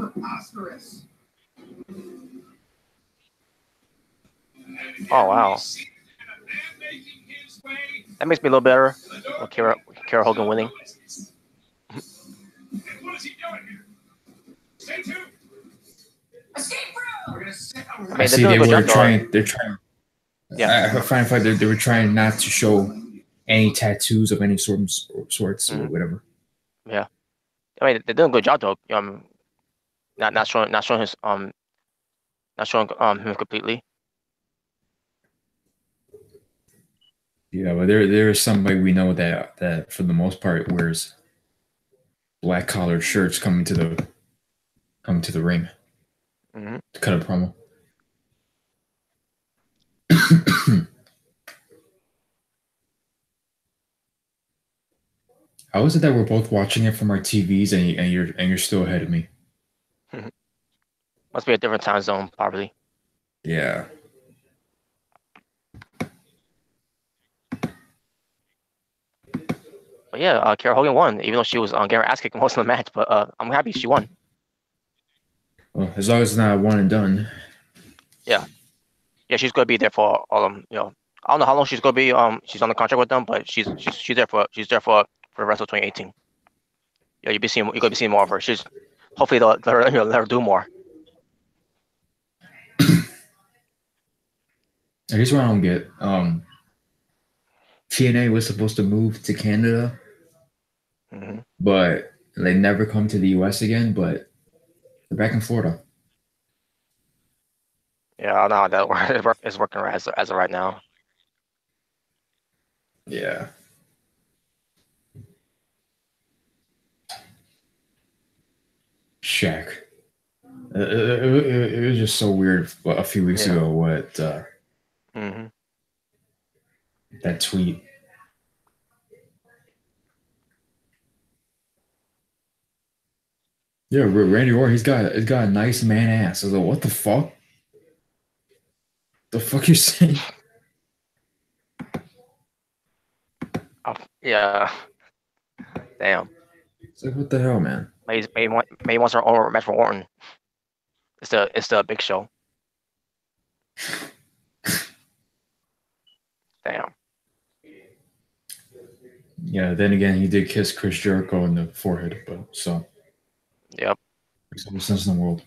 Oh wow. That makes me a little better. With Kara Hogan winning. I see they were trying. They're trying. Yeah. I find they were trying not to show any tattoos of any sorts or whatever. Yeah. I mean, they're doing a good job though. Not showing his not showing him completely. Yeah, but there is somebody we know that for the most part wears black collared shirts coming to the ring to cut a promo. How is it that we're both watching it from our TVs and you're still ahead of me? Must be a different time zone, probably. Yeah. But yeah, Kara Hogan won, even though she was getting her ass kicked most of the match. But I'm happy she won. Well, as long as it's not one and done. Yeah. Yeah, she's gonna be there for all I don't know how long she's gonna be. She's on the contract with them, but she's there for the rest of 2018. Yeah, you're gonna be seeing more of her. She's hopefully they'll let her do more. Here's what I don't get. TNA was supposed to move to Canada, but they never come to the US again, but they're back in Florida. Yeah, no, it's working as of right now. Yeah. Shaq. It was just so weird a few weeks ago what that tweet. Yeah, Randy Orton, he's got a nice man ass. I was like, what the fuck? The fuck you saying? Yeah. Damn. It's like, what the hell, man? Maybe wants her own match for Orton. It's the big show. Damn. Yeah, then again, he did kiss Chris Jericho in the forehead, but so. Yep. Makes all the sense in the world.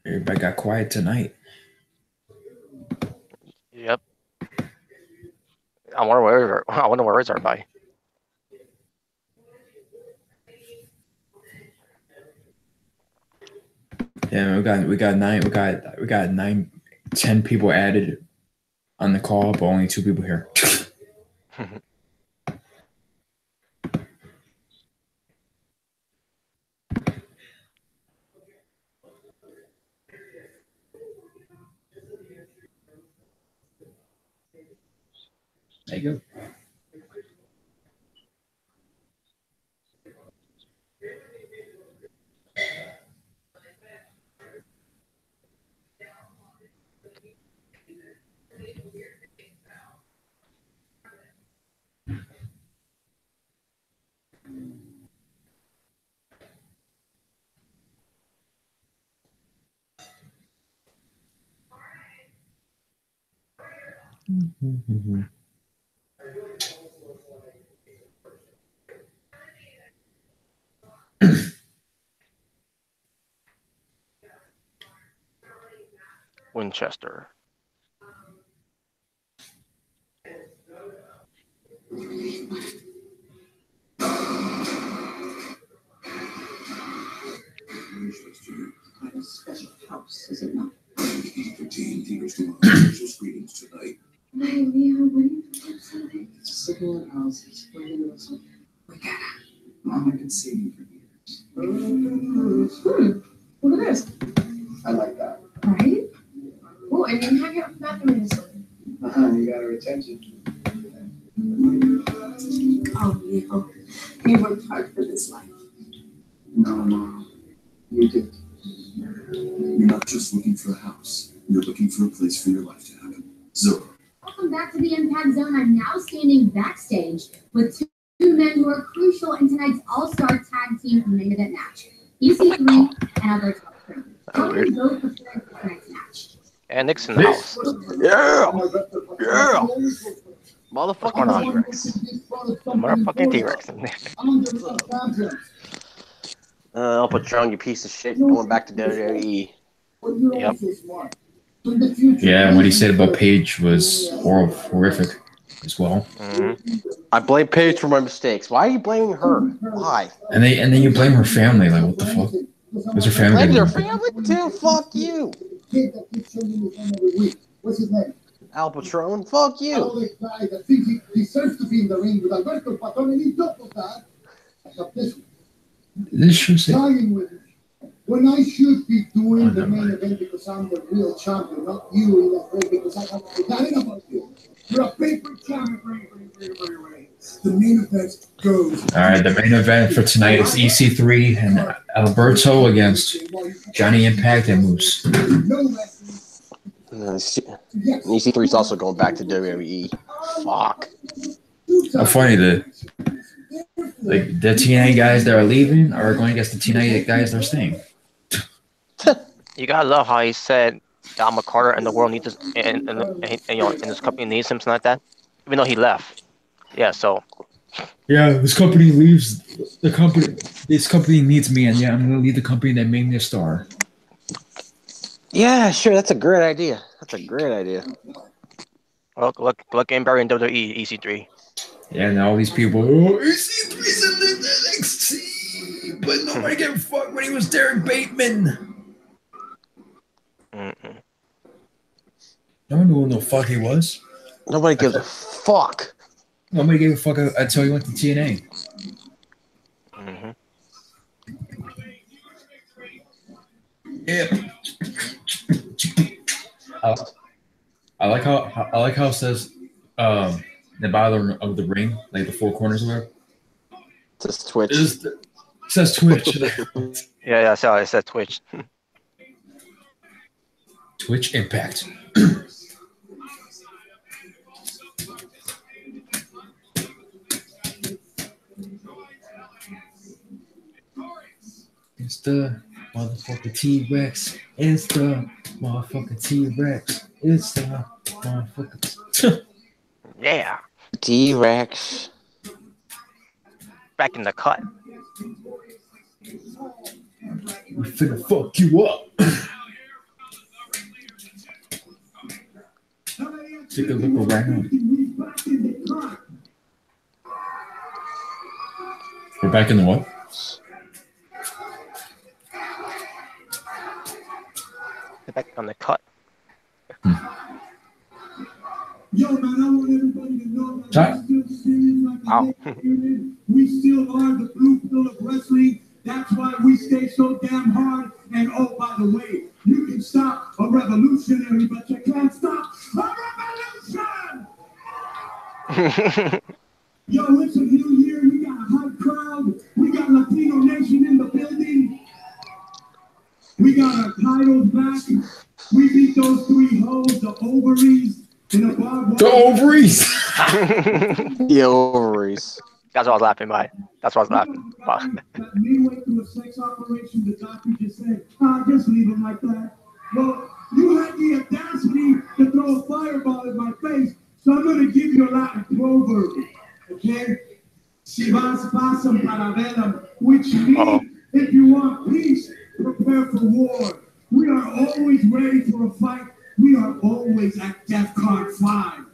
Everybody got quiet tonight. Yep. I wonder where is everybody. Yeah, we got 10 people added on the call, but only 2 people here. There you go. Mm-hmm. Winchester. A special house, is it not? Special screenings tonight. It's a single house. It's we gotta. Mom, I've been saving for years. Look at this. I like that. Right? Oh, and you have your bathroom in this one. You got her attention. Oh, Leo. You worked hard for this life. No, Mom. You did. You're not just looking for a house. You're looking for a place for your life to happen. Zora. Welcome back to the Impact Zone. I'm now standing backstage with two men who are crucial in tonight's All-Star Tag Team main event match. EC3 and Alberto. How are you both preparing for tonight's match? And Nick's in the house. Yeah! Yeah! Motherfucking T-Rex. Motherfucking T-Rex. I'll put you on, you piece of shit. Going back to WWE. Yep. Yeah, what he said about Paige was horrific as well. I blame Paige for my mistakes. Why are you blaming her? Why? And then you blame her family. Like, what the fuck? What's her family? Blame their family too? Fuck you. What's his name? Al Patron? Fuck you. Guy that thinks he deserves to be in the ring with Alberto Patron, and he doubles that. Except this one. This should say. With me. When I should be doing the main event because I'm the real champion, not you in that way because I have forgotten about you. You're a paper champion. The main event goes. All right, the main event for tonight is EC3 and Alberto against Johnny Impact and Moose. EC3 is also going back to WWE. Fuck. How funny the TNA guys that are leaving are going against the TNA guys that are staying. You gotta love how he said that I'm a Carter and the world needs this, and you know, and this company needs him, something like that. Even though he left. Yeah. So. Yeah, this company leaves the company. This company needs me, and yeah, I'm gonna leave the company that made me a star. Yeah, sure. That's a great idea. That's a great idea. Look, getting buried in WWE EC3. Yeah, now all these people, oh, EC3's in the NXT, but nobody gave a fuck when he was Derek Bateman. Mm-mm. No one knew who the fuck he was. Nobody gives a fuck. Nobody gave a fuck until he went to TNA. Mm-hmm. Yeah. I like how it says the bottom of the ring, like the four corners of it. It says Twitch. It says Twitch. Yeah, I saw it said Twitch. Twitch Impact. It's the motherfucking T-Rex. It's the motherfucking T-Rex. It's the motherfucking... Yeah. T-Rex. Back in the cut. We finna fuck you up. Take a look around. We're back in the what? Back on the cut. Yo, man, I want everybody to know that we're still serious like we still are the blue pill of wrestling. That's why we stay so damn hard. And oh, by the way, you can stop a revolutionary, but you can't stop a revolution! Yo, it's a new year. We got a hype crowd. We got Latino Nation in the building. We got our titles back. We beat those three hoes, the ovaries. The ovaries. The ovaries. That's what I was laughing by. That's what I was laughing by. Midway through a sex operation, the doctor just said, just leave him like that. Well, you had the audacity to throw a fireball in my face, so I'm going to give you a Latin proverb. Okay? Si vas pasam para velum, which means if you want peace, prepare for war. We are always ready for a fight. We are always at DEFCON 5.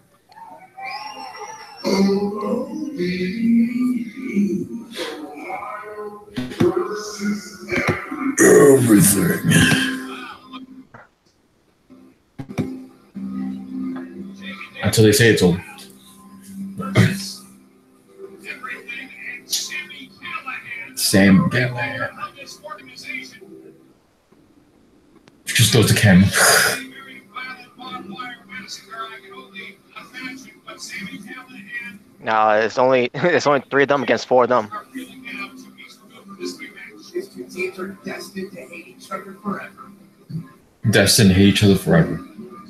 Everything. Until they say it's old. Sam Callahan. Just goes to Ken. No, it's only three of them against four of them. These two teams are destined to hate each other forever. Destined to hate each other forever.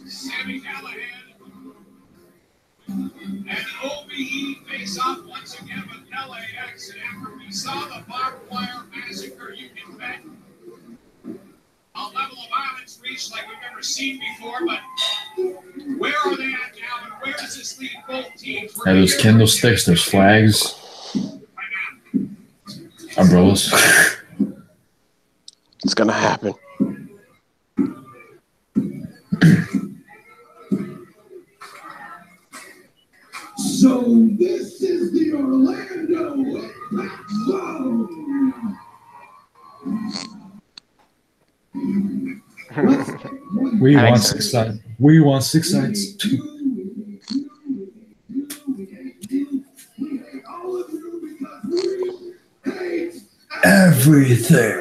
Sammy Callahan and OBE face off once again with LAX, and after we saw the barbed wire massacre, you can bet a level of violence reached like we've never seen before, but where are they at now, and where does this leave both teams? Yeah, there's candlesticks, there's flags, umbrellas. It's gonna happen. So this is the Orlando Impact Zone. We want six sides. We want six sides too. Everything.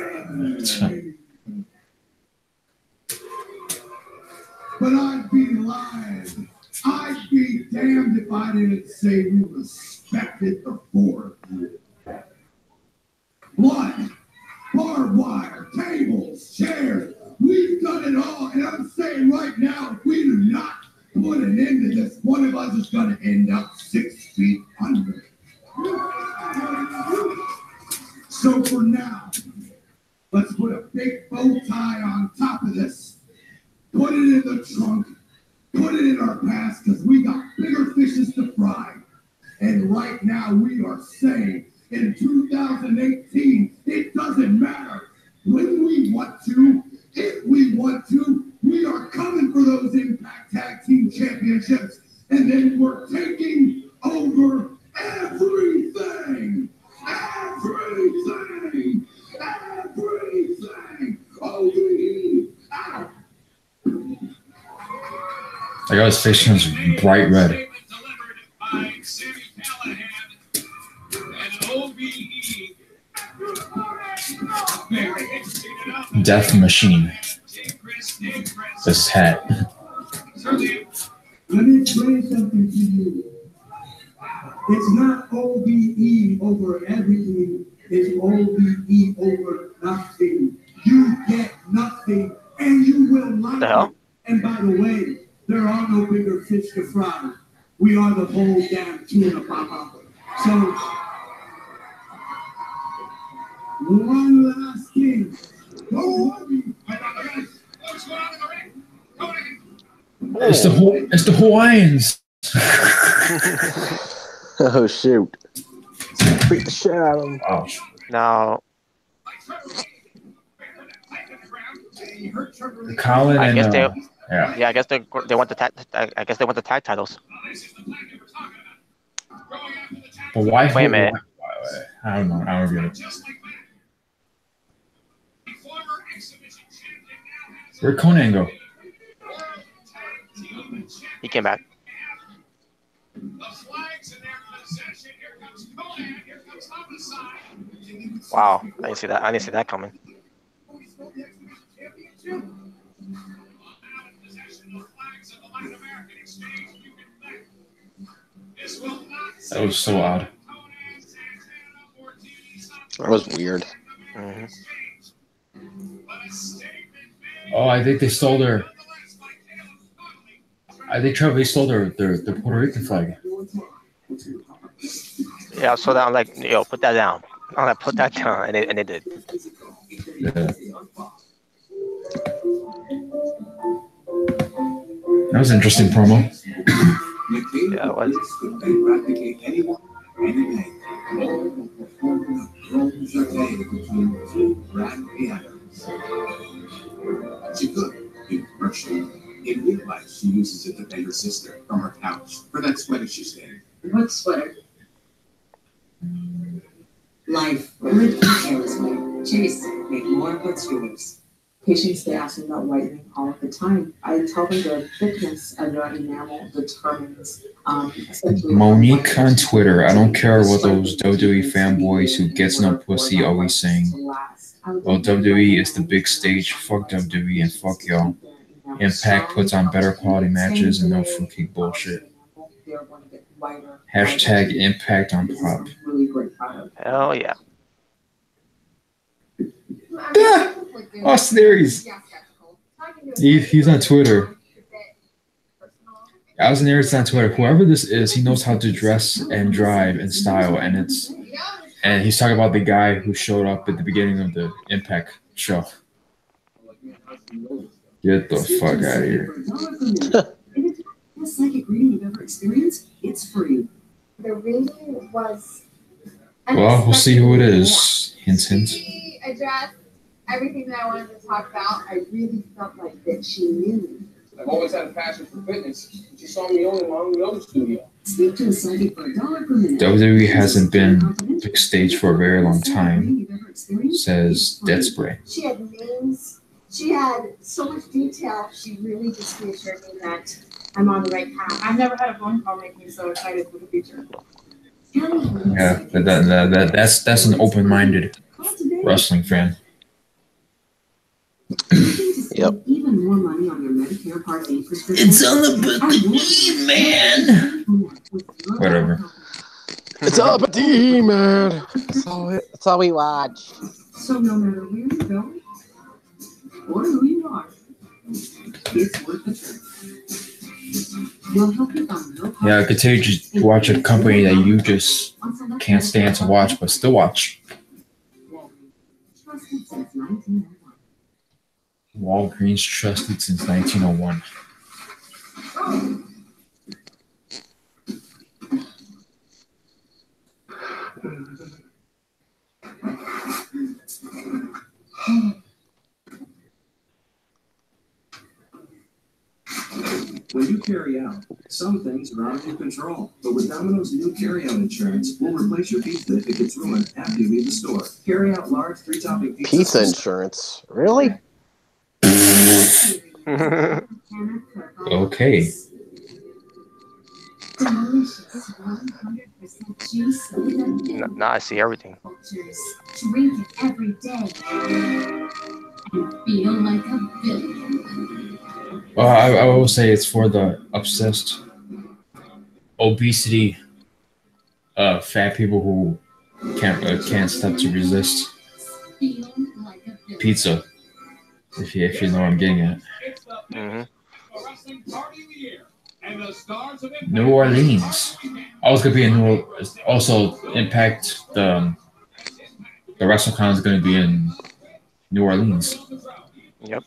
But I'd be lying. I'd be damned if I didn't say we respected the four of you. Blood, barbed wire, tables, chairs. We've done it all, and I'm saying right now, if we do not put an end to this, one of us is going to end up 6 feet under. So for now, let's put a big bow tie on top of this. Put it in the trunk. Put it in our past because we got bigger fishes to fry. And right now we are saying in 2018, it doesn't matter when we want to, if we want to, we are coming for those Impact Tag Team Championships. And then we're taking over everything. Everything. Everything. OVE out. I got his face turns bright red. Death Machine. This hat. Let me explain something to you. It's not OVE over everything. It's OVE over nothing. You get nothing, and you will like it. And by the way, there are no bigger fish to fry. We are the whole damn tuna, Papa. So, one last thing. It's the Hawaiians. Oh shoot! Beat the shit out of him. Wow. Now, Colin I and guess they, yeah, I guess they want the tag. I guess they want the tag titles. but why? Wait a minute. I don't know. I don't get it. Where'd Conan go? He came back. Wow, I didn't see that. I didn't see that coming. That was so odd. That was weird. Mm-hmm. Oh, I think they stole their. I think Trevor stole their Puerto Rican flag. Yeah, so that I'm like, yo, put that down. I'm like, put that down, and they did. Yeah. That was an interesting promo. Yeah, it was. She could, in commercial. In real life, she uses it to pay her sister from her couch for that sweater she's wearing. What sweater? Life. Live carelessly. Chase. Make more of what's yours. Patients, they ask me about whitening all of the time. I tell them the thickness of your enamel determines essentially. Monique on Twitter. I don't care what those WWE fanboys who gets no pussy always saying. Well, WWE is the big stage. Fuck WWE and fuck y'all. Impact puts on better quality matches and no fruitcake bullshit. Hashtag Impact on Pop. Hell yeah. Austin Aries. He's on Twitter. Austin Aries on Twitter. Whoever this is, he knows how to dress and drive and style, and he's talking about the guy who showed up at the beginning of the Impact show. Get the fuck out of here. The psychic reading you've ever experienced, it's free. The reading was. Well, we'll see who it is. Hint, hint. She addressed everything that I wanted to talk about. I really felt like that she knew me. I've always had a passion for fitness. She saw me only in the other studio. Speak to a psychic for $1 per minute. WWE hasn't been big stage for a very long time, says Dead Spray. She had names. She had so much detail. She really just reassured me that I'm on the right path. I've never had a phone call make me so excited for the future. Yeah, that's an open-minded wrestling fan. Yep. Even more money on your Medicare Part A prescription. It's all about the E, man. Whatever. It's all about the E, man. That's all we watch. So no matter where you go or who you are, it's worth the trip. We'll help you find no Yeah, I could tell you just watch a company that you just can't stand to watch, but still watch. Trusted since 1991. Walgreens trusted since 1901. When you carry out, some things are out of your control. But with Domino's new carry-out insurance, we'll replace your pizza if it gets ruined after you leave the store. Carry out large 3-topping pizza. Pizza insurance? Really? Okay. Delicious 100% juice. Now I see everything. Drink it every day and feel like a billion. Well, I will say it's for the obsessed obesity fat people who can't stop to resist pizza. If you know what I'm getting at. New Orleans. I was gonna be in New Orleans. Also, Impact the WrestleCon is gonna be in New Orleans. Yep.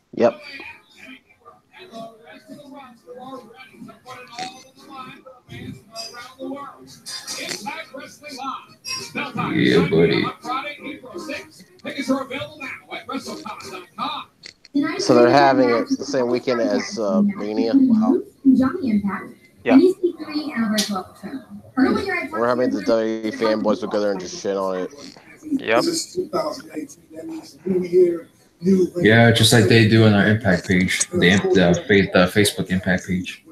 Yeah, buddy. So they're having it the same weekend as Mania. Wow. Johnny Impact. Yeah. EC3 and over 12 trim. We're having the WWE fanboys will go there and just shit on it. Yep. Yeah, just like they do on our Impact page, the Facebook Impact page.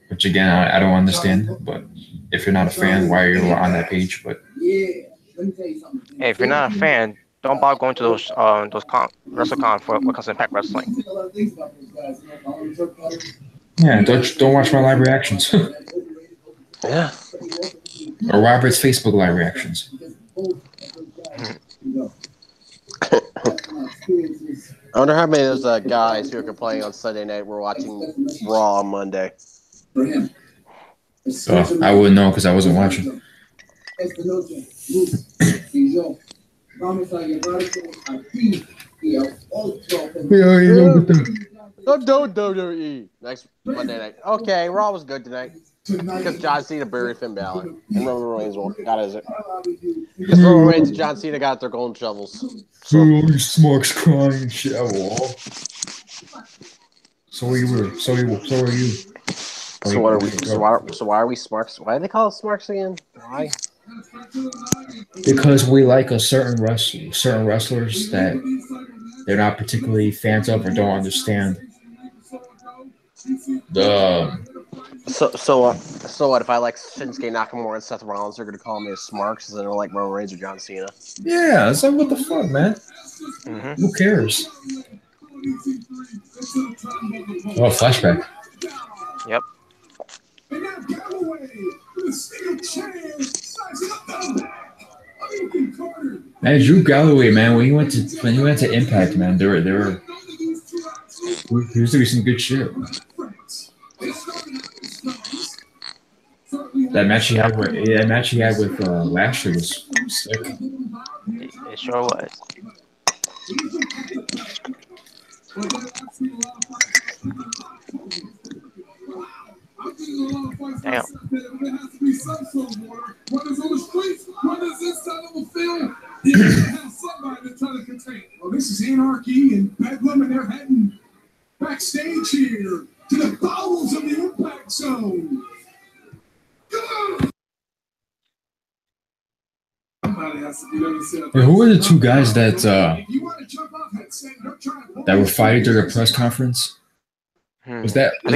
Which again, I don't understand. But if you're not a fan, why are you on that page? But hey, if you're not a fan, don't bother going to those WrestleCon for what comes Impact Wrestling. yeah, don't watch my live reactions. Yeah. Or Robert's Facebook live reactions. I wonder how many of those guys who are complaining on Sunday night were watching Raw on Monday. I wouldn't know because I wasn't watching. WWE next Monday night. Okay, Raw was good tonight. Because John Cena buried Finn Balor. And Roman Reigns got his. Because Roman Reigns and John Cena got their golden shovels. So Smarks crying and shit at wall. So are you. So what are we? So why are we Smarks? Why do they call us Smarks again? Why? Because we like a certain wrestlers that they're not particularly fans of or don't understand. So what if I like Shinsuke Nakamura and Seth Rollins? They're gonna call me a Smarks, and then they're like Roman Reigns or John Cena. Yeah, it's like what the fuck, man. Who cares? Oh, flashback. Yep. Man, Drew Galloway, man, when he went to Impact, man, there were used to be some good shit. That match he had with Lashley was sick. It sure was. Damn. Well, this is Anarchy and Bedlam, and they're heading backstage here to the bowels of the Impact Zone. Who were the two guys that were fighting during a press conference? Was that it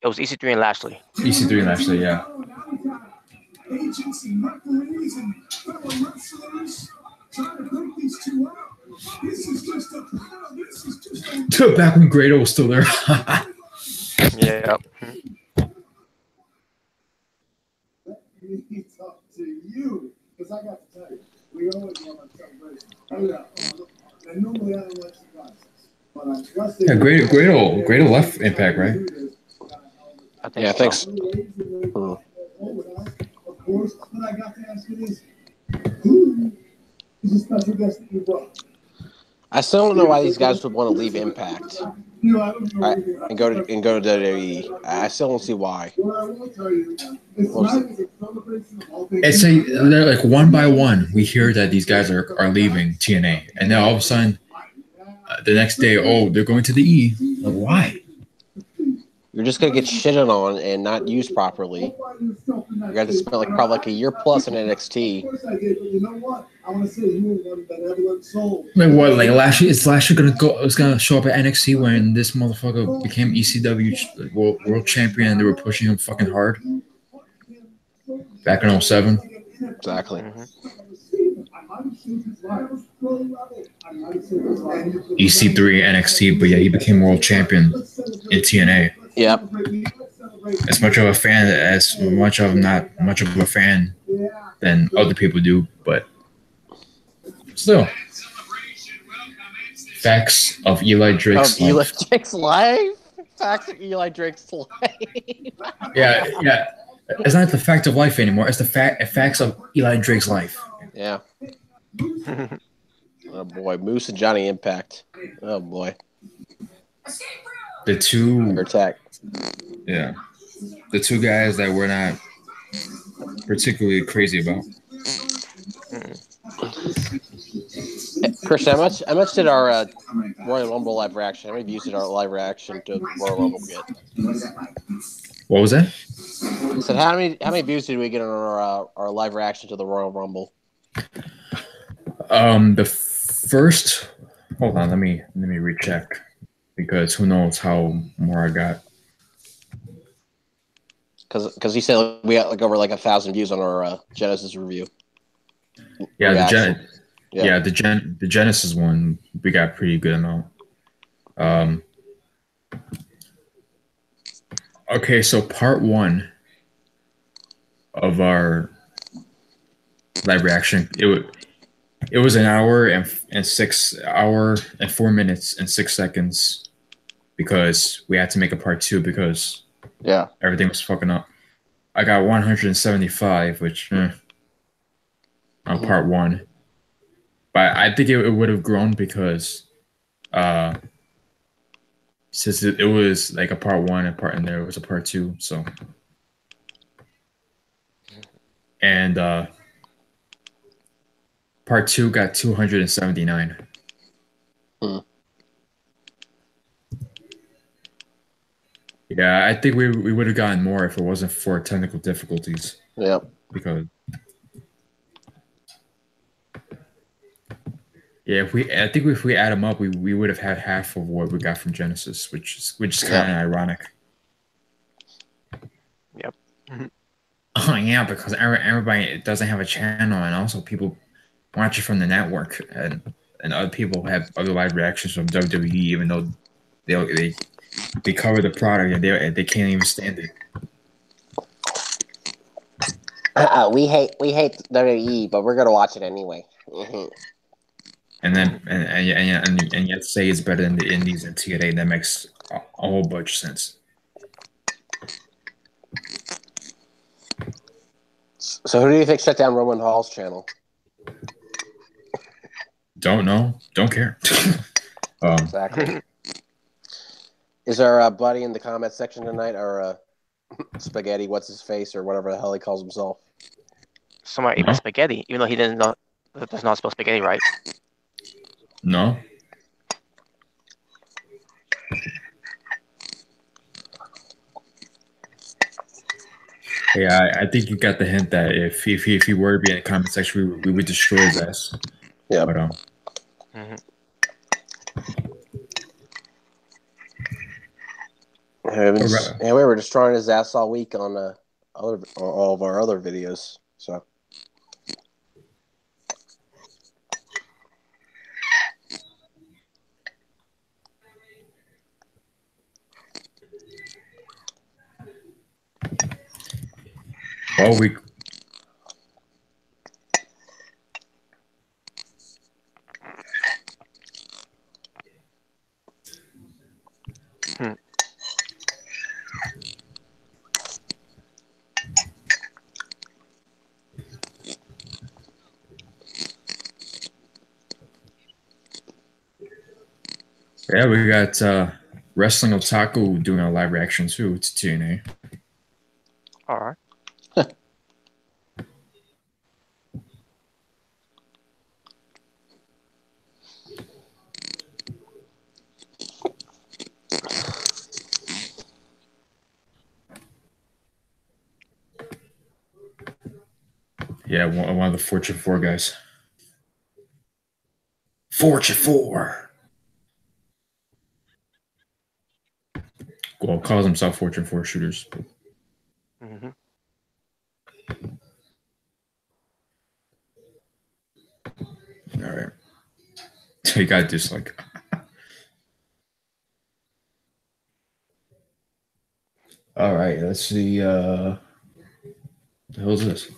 was EC3 and Lashley. EC3 and Lashley, yeah. Back when Grado was still there. Yeah. Talk to you because I got to tell you, we always want to celebration. And normally I don't like surprises, but I trust it. Yeah, Grado left Impact, right? Yeah, thanks. Of course, what I got to ask you is, who is the special guest that you brought? I still don't know why these guys would want to leave Impact and go to WWE. I still don't see why. It's they're like one by one. We hear that these guys are leaving TNA, and then all of a sudden, the next day, oh, they're going to the E. Like, why? You're just gonna get shitted on and not used properly. You're gonna have to spend probably a year plus in NXT. Like what? Like Lashley? Is Lashley gonna go? It's gonna show up at NXT when this motherfucker became ECW world champion and they were pushing him fucking hard back in 07? Exactly. EC3 NXT, but yeah, he became world champion in TNA. Yep. As much of a fan than other people do, but still. Facts of Eli Drake's life. Eli Drake's life? Facts of Eli Drake's life. Yeah. It's not the fact of life anymore. It's the facts of Eli Drake's life. Yeah. Oh boy, Moose and Johnny Impact. Oh boy. The two attack. Yeah. The two guys that we're not particularly crazy about. Christian, how much did our Royal Rumble live reaction? How many views did our live reaction to Royal Rumble get? What was that? I said how many views did we get on our live reaction to the Royal Rumble? The first. Hold on, let me recheck because who knows how more I got. Because he said we got over 1,000 views on our Genesis review. Yeah, the Genesis one we got pretty good amount. Okay, so part 1 of our live reaction, it was an hour and 4 minutes and 6 seconds because we had to make a part 2 because everything was fucking up. I got 175, which on part 1, but I think it would have grown because since it was like a part 1 and there was a part 2, so and part 2 got 279. Yeah, I think we would have gotten more if it wasn't for technical difficulties. Yeah. Because I think if we add them up, we would have had half of what we got from Genesis, which is kind of ironic. Yep. Oh yeah, because everybody doesn't have a channel, and also people watch it from the network, and other people have other live reactions from WWE, even though they cover the product and they can't even stand it. We hate WWE, but we're gonna watch it anyway. And then and yet say it's better than the Indies and TNA. That makes a whole bunch of sense. So who do you think shut down Roman Hall's channel? Don't know. Don't care. Exactly. Is our buddy in the comment section tonight, or Spaghetti, what's his face, or whatever the hell he calls himself? Somebody ate spaghetti, even though he didn't know that's not spelled spaghetti right. No. Yeah, I think you got the hint that if he were to be in the comment section, we would destroy his ass. Yeah. But we were destroying his ass all week on all of our other videos. So. Well, we. Yeah, we got Wrestling Otaku doing a live reaction too. It's TNA. All right. Yeah, one of the Fortune 4 guys. Fortune 4. Well, calls himself Fortune 4 shooters. Mm-hmm. All right. So you got dislike. All right, let's see. What the hell is this?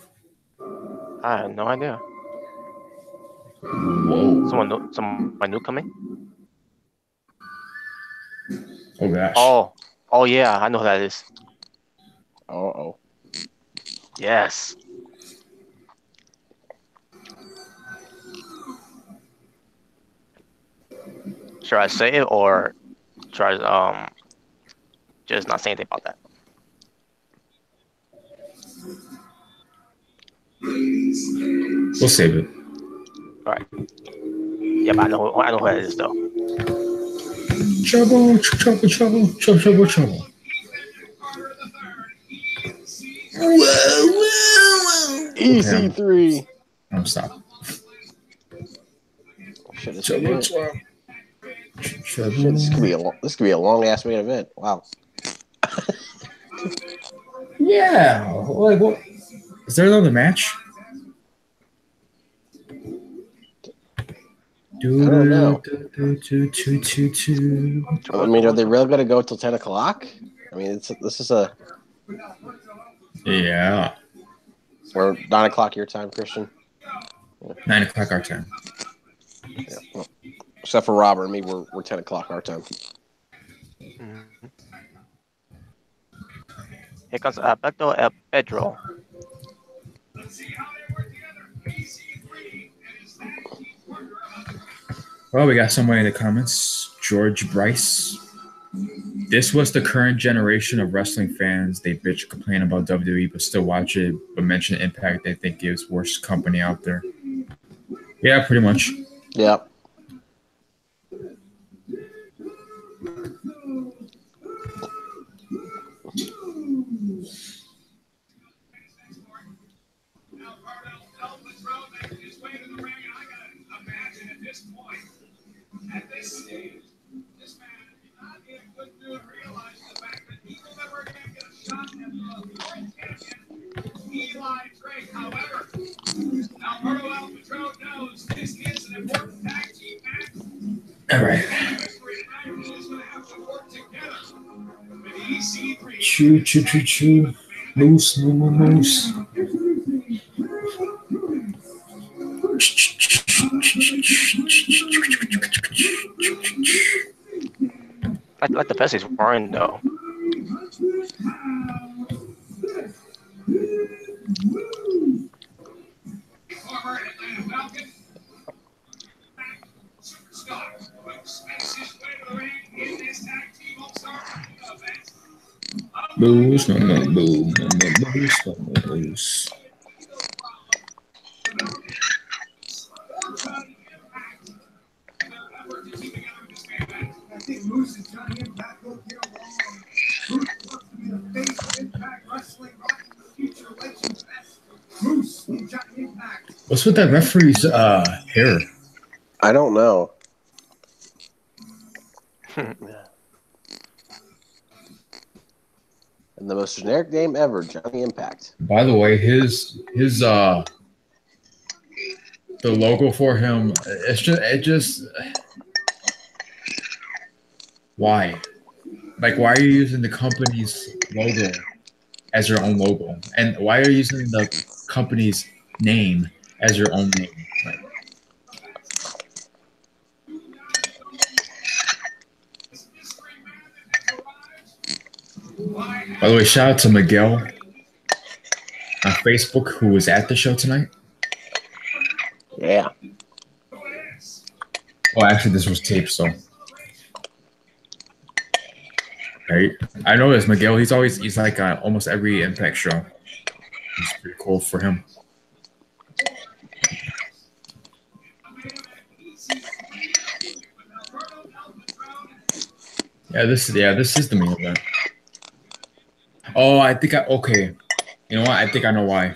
I have no idea. Whoa. Someone new coming? Oh gosh. Oh yeah, I know who that is. Oh. Yes. Should I say it or try just not say anything about that? We'll save it. All right. Yeah, but I know who that is though. Trouble. EC3. I'm stop. Shit, this could be a long ass main event. Wow. Yeah. Like what? Is there another match? I don't know. I mean, are they really going to go till 10 o'clock? I mean, this is a... Yeah. Or 9 o'clock your time, Christian? Yeah. 9 o'clock our time. Yeah. Well, except for Robert and me, we're 10 o'clock our time. Mm-hmm. Here comes Alberto El Pedro. Well, we got somebody in the comments. George Bryce. This was the current generation of wrestling fans. They bitch and complain about WWE, but still watch it, but mention Impact they think gives worst company out there. Yeah, pretty much. Yeah. At this stage, this man is not in good mood, realizing the fact that he will never again get a shot at the world champion, Eli Drake. However, Alberto El Patron knows this is an important tag team match. All right. Choo. Moose. I like the vest he's wearing though. Moose. I think Moose and Johnny Impact will get along. Moose wants to be the face of Impact Wrestling, rocking the future legends best. Moose and Johnny Impact. What's with that referee's hair? I don't know. And the most generic name ever, Johnny Impact. By the way, his the logo for him, it just why? Like, why are you using the company's logo as your own logo? And why are you using the company's name as your own name? Like, by the way, shout out to Miguel on Facebook who was at the show tonight. Yeah. Well, actually, this was taped, so. Right? I know this Miguel. He's like almost every Impact show. It's pretty cool for him. Yeah, this is the main event. Oh, I think okay. You know what? I think I know why.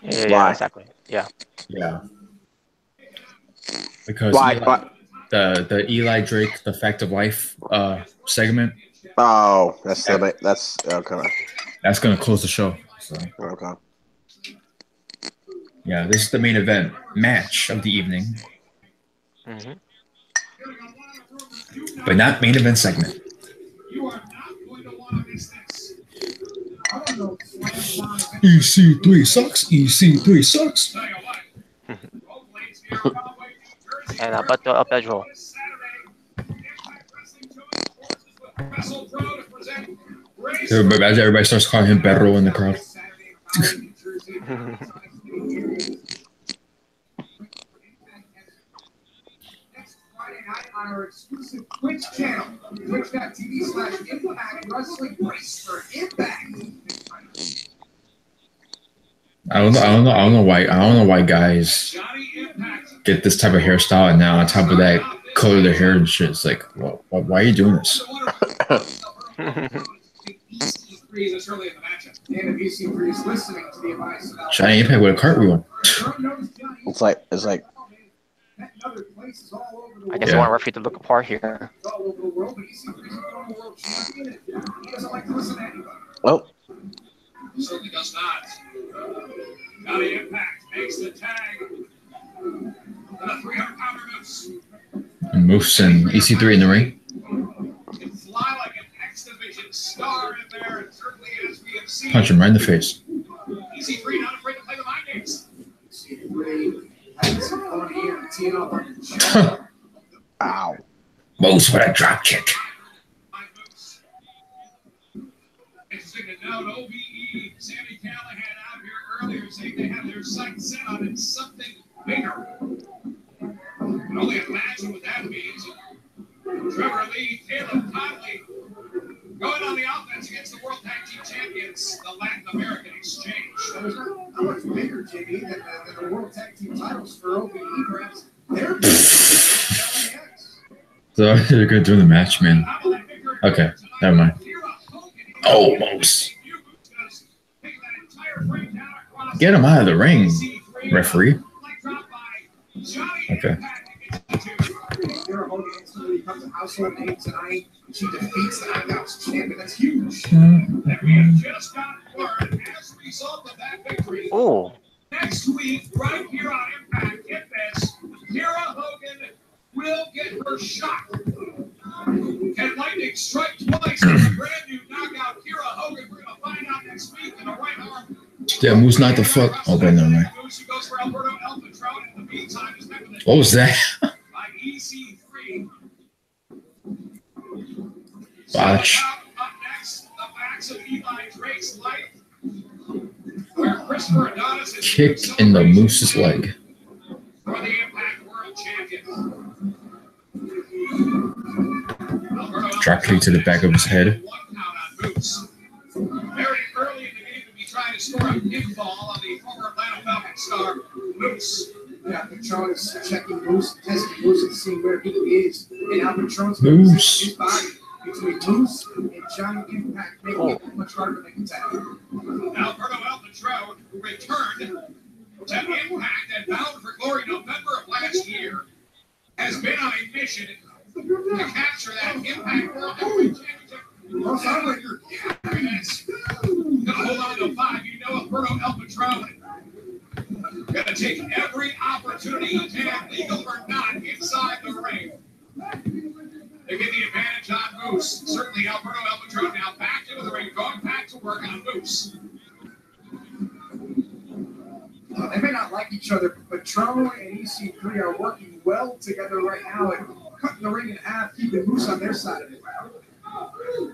Yeah, exactly. Yeah. Yeah. Because the Eli Drake, the Fact of Life segment. Oh, that's okay. That's gonna close the show. So. Okay. Yeah, this is the main event match of the evening. Mm-hmm. But not main event segment. EC3 sucks. EC3 sucks. And about the Pedro. Everybody starts calling him Pedro in the crowd. On our exclusive Twitch channel, twitch.tv/Impact Wrestling Brace for Impact. I don't know why guys get this type of hairstyle and now on top of that color their hair and shit. It's like, well, why are you doing this? Johnny Impact with a cartwheel. It's like. I guess I want referee to look apart here. Well. Certainly does not. Johnny Impact makes the tag. And a 300-pounder Moose. And Moose and EC3 in the ring. Can fly like an X Division star in there, and certainly as we have seen. Punch him right in the face. EC3 not afraid to play the mind games. Ow. Moose with a drop kick. Interesting to note, OBE, Sammy Callahan out here earlier saying they have their sights set on something bigger. You can only imagine what that means. Trevor Lee, Caleb Conley going on the offense against the World Tag Team Champions, the Latin American Exchange. How much bigger, JB, than the World Tag Team titles for OBE, perhaps? So they're gonna do the match, man. Okay, never mind. Almost. Get him out of the ring, referee. Okay. Sarah Hogan instantly becomes a household name tonight. She defeats the Knockouts champion. That's huge. And we have just got word as a result of that victory. Oh. Next week, right here on Impact, get this, Kira Hogan will get her shot. Can lightning strike twice with a brand new knockout? Kira Hogan, we're going to find out next week in the right arm. Yeah, Moose not the fuck. Okay, never mind. What was that? Botch. Up next, the facts of Eli Drake's life, where Christopher Adonis is Kicked in the Moose's leg. for the Impact World Champion. Drop kick to the back of his head. Very early in the game to be trying to score a pinfall on the former Atlanta Falcons star, Moose. Yeah, Patron is checking Moose, testing Moose and seeing where he is. And now Patron's Moose. his body between Moose and Johnny Impact, making it much harder to make a tag. Alberto El Patron, who returned to Impact and Bound for Glory November of last year, has been on a mission to capture that Impact World Heavyweight Championship. Gonna hold on to 5. You know Alberto El Patron. Gonna take every opportunity he can, legal or not, inside the ring. They get the advantage on Moose. Certainly Alberto El Patron now back into the ring, going back to work on Moose. They may not like each other, but Patron and EC3 are working well together right now and cutting the ring in half, keeping Moose on their side of it.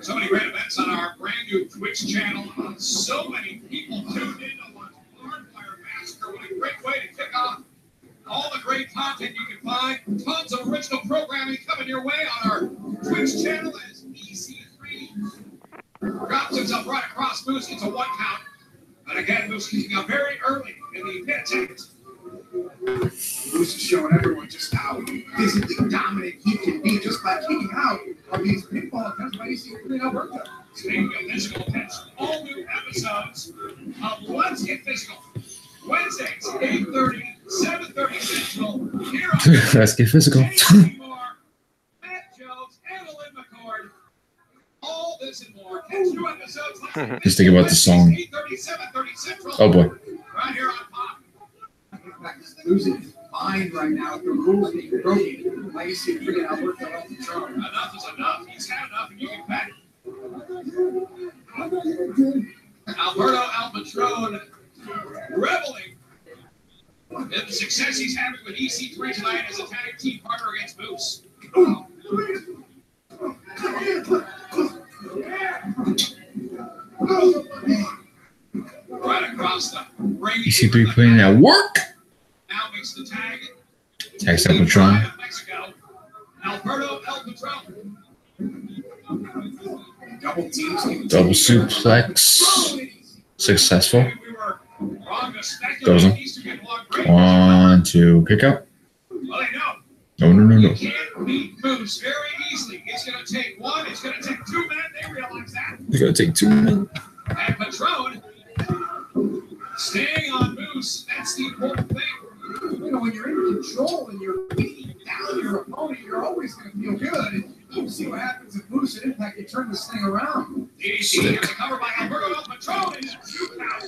So many great events on our brand new Twitch channel. So many people tuned in to watch Hardwire Massacre. What a great way to kick off all the great content you can find. Tons of original programming coming your way on our Twitch channel as EC3 Moose gets a 1 count. And again, Moose kicking out very early in the pin attempt. Moose is showing everyone just how physically dominant he can be just by kicking out of these pinfall attempts by EC3 and Alberto. Speaking of physical attempts, all new episodes of Let's Get Physical. Wednesdays, 8:30, 7:30 Central. Here on Let's get physical. Matt Jones and Lynn McCord. All this and more. Catch new episodes. Just think about the song. 8:30, 7:30 Central. Oh boy. Right here on Pop. Losing his mind right now. The rules being broken by EC3 and Alberto off the throne. Enough is enough. He's had enough, and you can bet. Alberto Alpatrone reveling in the success he's having with EC3 tonight as a tag team partner against Moose. Right across the ring. EC3 putting in that work. Now makes the tag. Tag Alpatrone. Mexico. Alberto Alpatrone. Double suplex. Successful. Goes on. 1, 2, kick out. No. You can't beat Moose very easily. It's going to take 1. It's going to take 2 men. They realize that. It's going to take 2 men. And Patron staying on Moose. That's the important thing. You know, when you're in control and you're beating down your opponent, you're always going to feel good. You see what happens if Moose and Impact can turn this thing around. DDT here's a cover by Alberto El Patron and 2 count.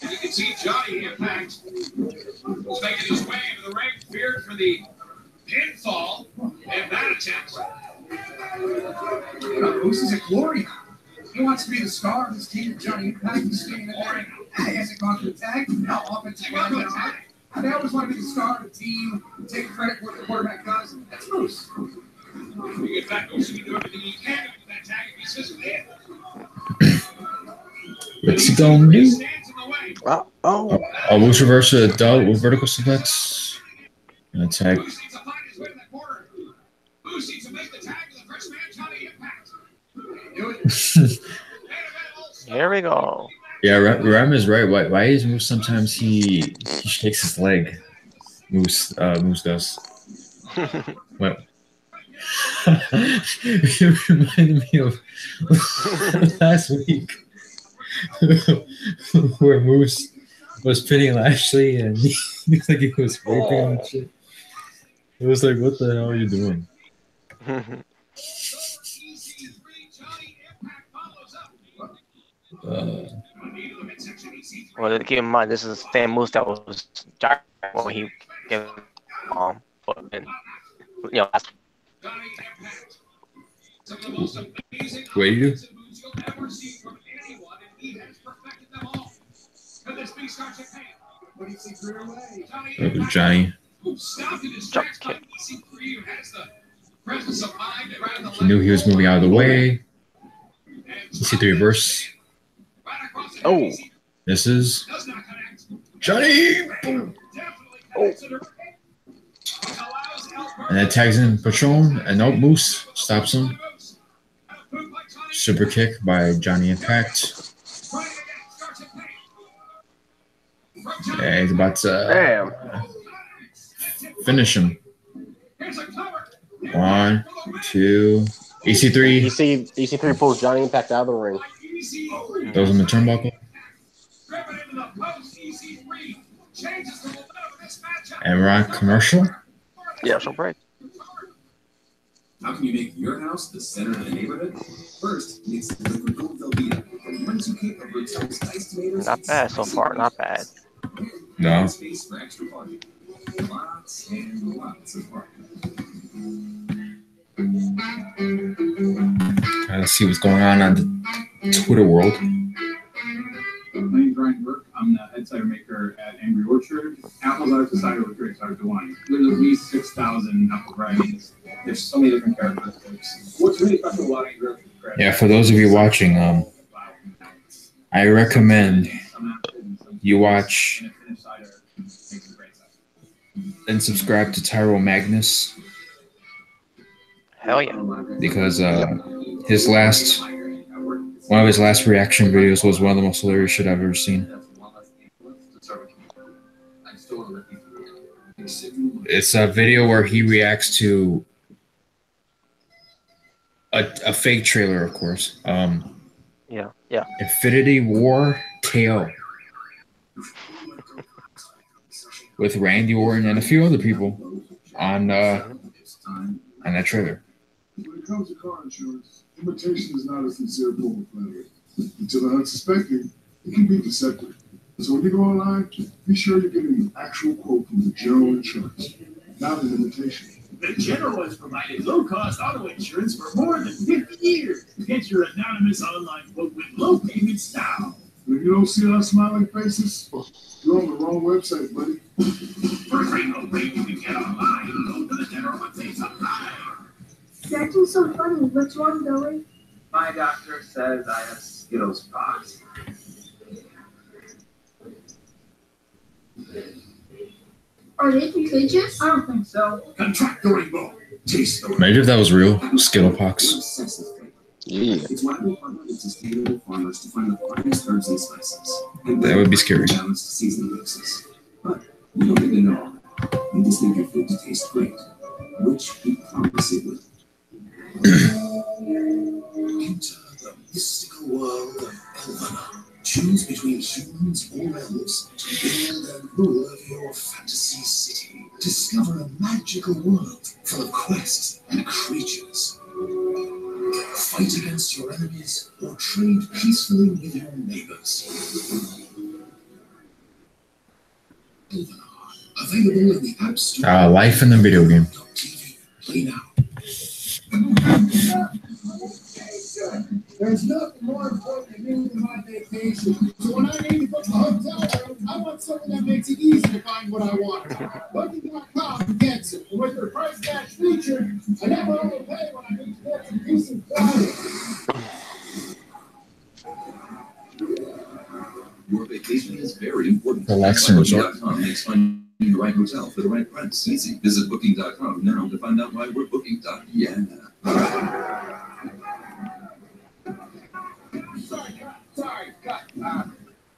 And you can see Johnny Impact was making his way into the ring, feared for the pinfall in that attempt. Moose is a glory. He wants to be the star of this team. Johnny Impact is staying there. He hasn't gone to attack. Now offensive line now. They always want to be the star of the team, take credit for what the quarterback does. That's Moose. You get back, Moose, you can do everything you can to get that tag if he says it. What's he gonna do? Almost reverse a double vertical suplex. And a tag. Moose needs to find his way to that corner. Moose needs to make the tag to the first man, Johnny Impact. Here we go. Yeah, Ram is right. Why is Moose sometimes he shakes his leg? Moose does. What? It reminded me of last week where Moose was pinning Lashley and he looked like he was raping him and shit. It was like, what the hell are you doing? Well, keep in mind, this is the same Moose that was Jack when he gave but you know. What do you do? Johnny. Jump kick. He knew he was moving out of the way. EC3 reverse. Oh. This is Johnny. Oh. And that tags in Patron. And no, Moose stops him. Super kick by Johnny Impact. Yeah, he's about to finish him. 1, 2. EC3. EC3 pulls Johnny Impact out of the ring. Those in the turnbuckle. And we're on commercial. Yeah, so break. How can you make your house the center of the neighborhood? First, mix liquid gold Velveeta and 1 2 of Rotel's diced tomatoes. Not bad so far, not bad. No. Space for extra parking. Lots and lots of parking. Let's see what's going on the Twitter world. My name's Ryan Burke. I'm the head cider maker at Angry Orchard. Apples are to cider with grapes are to wine. There's at least 6,000 apple varieties. There's so many different characteristics. What's really special about Angry Orchard? Yeah, for those of you watching, I recommend you watch and subscribe to Tyrell Magnus. Hell yeah. Because his last One of his last reaction videos was one of the most hilarious shit I've ever seen. It's a video where he reacts to a fake trailer, of course. Yeah. Infinity War KO with Randy Orton and a few other people on that trailer. When it comes to car insurance, imitation is not a sincere form of flattery. Until the unsuspecting, it can be deceptive. So when you go online, be sure you're getting the actual quote from the General Insurance, not an imitation. The General has provided low-cost auto insurance for more than 50 years. Get your anonymous online quote with low payment style. If you don't see our smiling faces, you're on the wrong website, buddy. For a free no rate you can get online, go to the General website online. That's so funny. What's wrong, Billy? My doctor says I have Skittles pox. Are they contagious? I don't think so. Contract the rainbow. Taste the Imagine if that was real. Skittlepox. Yeah. It's why we partner with sustainable farmers to find the finest herbs and spices. And That would be scary. balanced seasoning mixes. But you don't need to know. You just need your food to taste great, which we promise it will. Enter the mystical world of Elvana. Choose between humans or elves to build and rule over your fantasy city. Discover a magical world full of quests and creatures. Fight against your enemies or trade peacefully with your neighbors. Elvana, available in the App Store. Life in the video game. Play now. There's nothing more important to me than my vacation. So when I need to book a hotel room, I want something that makes it easy to find what I want. Booking.com gets it. And with their price match feature, I never overpay when I need to get some decent quality. Your vacation is very important. Relaxing resort. Booking.com makes finding the right hotel for the right price easy. Visit Booking.com now to find out why we're Booking.com. Yeah.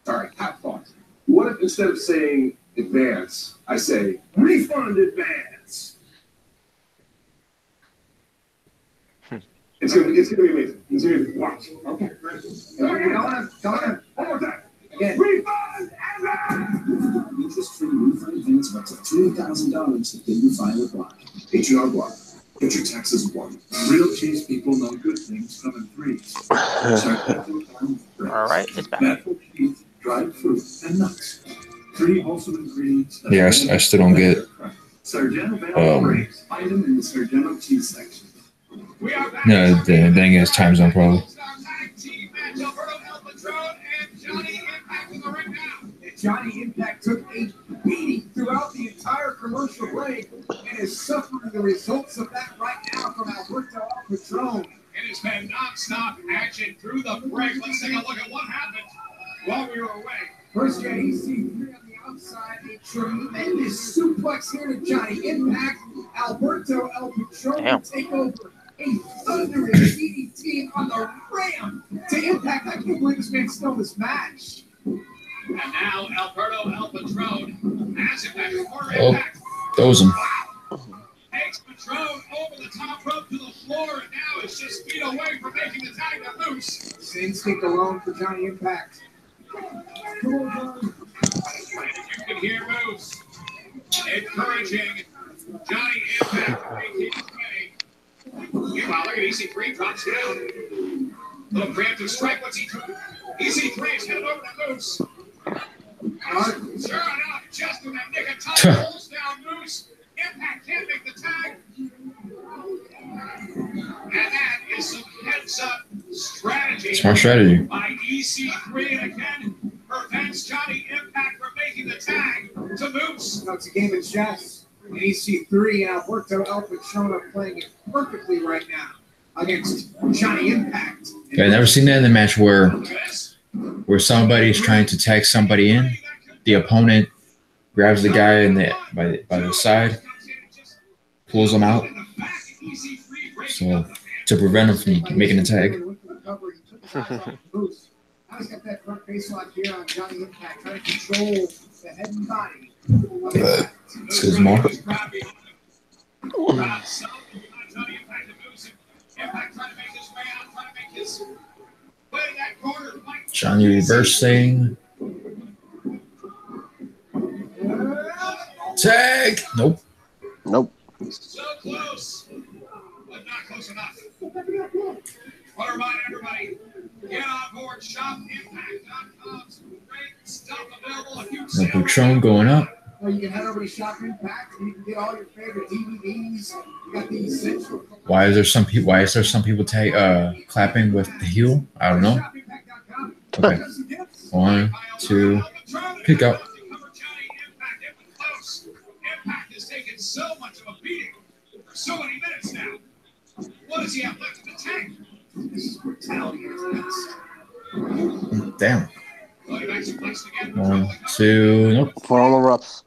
Sorry, have fun. What if instead of saying advance, I say refund advance? It's gonna be amazing. It's gonna be watch. Okay. Go on. One more time. Again. Refund advance. Interest-free refund advance of up to $3,000 if you file a block. H&R Block. Get your taxes won. Real cheese people know good things come in threes. All right, it's back. Natural cheese, dried fruit, and nuts. 3 wholesome ingredients. Yeah, I still don't get Sargento grapes. Find them in the Sargento cheese section. no, the thing is time zone problem. Johnny Impact took a beating throughout the entire commercial break and is suffering the results of that right now from Alberto El Patron. It has been non-stop action through the break. Let's take a look at what happened while we were away. First, yeah, EC3 on the outside, a tremendous suplex here to Johnny Impact. Alberto El Patron will take over a thunderous DDT on the ramp to Impact. I can't believe this man's still in this match. And now Alberto El Patron has it back for Impact. Those him. Takes Patron over the top rope to the floor, and now is just feet away from making the tag to loose. It's instinct alone for Johnny Impact. Come on, Johnny. And you can hear moves encouraging Johnny Impact making his way. Meanwhile, look at EC3 drops down. Little preemptive strike. What's he doing? EC3 is headed over to Moose. Sure enough, just in that nick of time, holds down Moose. Impact can't make the tag. And that is some heads-up strategy. Smart strategy. By EC3, and again, prevents Johnny Impact from making the tag to Moose. No, it's a game of chess. And EC3 and Alberto El Patron are playing it perfectly right now against Johnny Impact. Yeah, I've never seen that in the match where somebody's trying to tag somebody in, the opponent grabs the guy in by the side, pulls him out, so to prevent him from making a tag. Moose. Now he's got that front face lock here on Johnny Impact, trying to control the head and body. Excuse me. Johnny reversing. Tag. Nope. Nope. So close, but not close enough. Want to remind everybody, get on board shopimpact.com's great stuff available. No Patron going up. Well, you can head over to Shop Impact and you can get all your favorite DVDs. You got the essential. Why is there some people? Why is there some people clapping with the heel? I don't know. Okay. 1, 2, pick up. Impact has taken so much of a beating for so many minutes now. What does he have left in the tank? This is brutality at its best. Damn. 1, 2, nope. For all the ropes.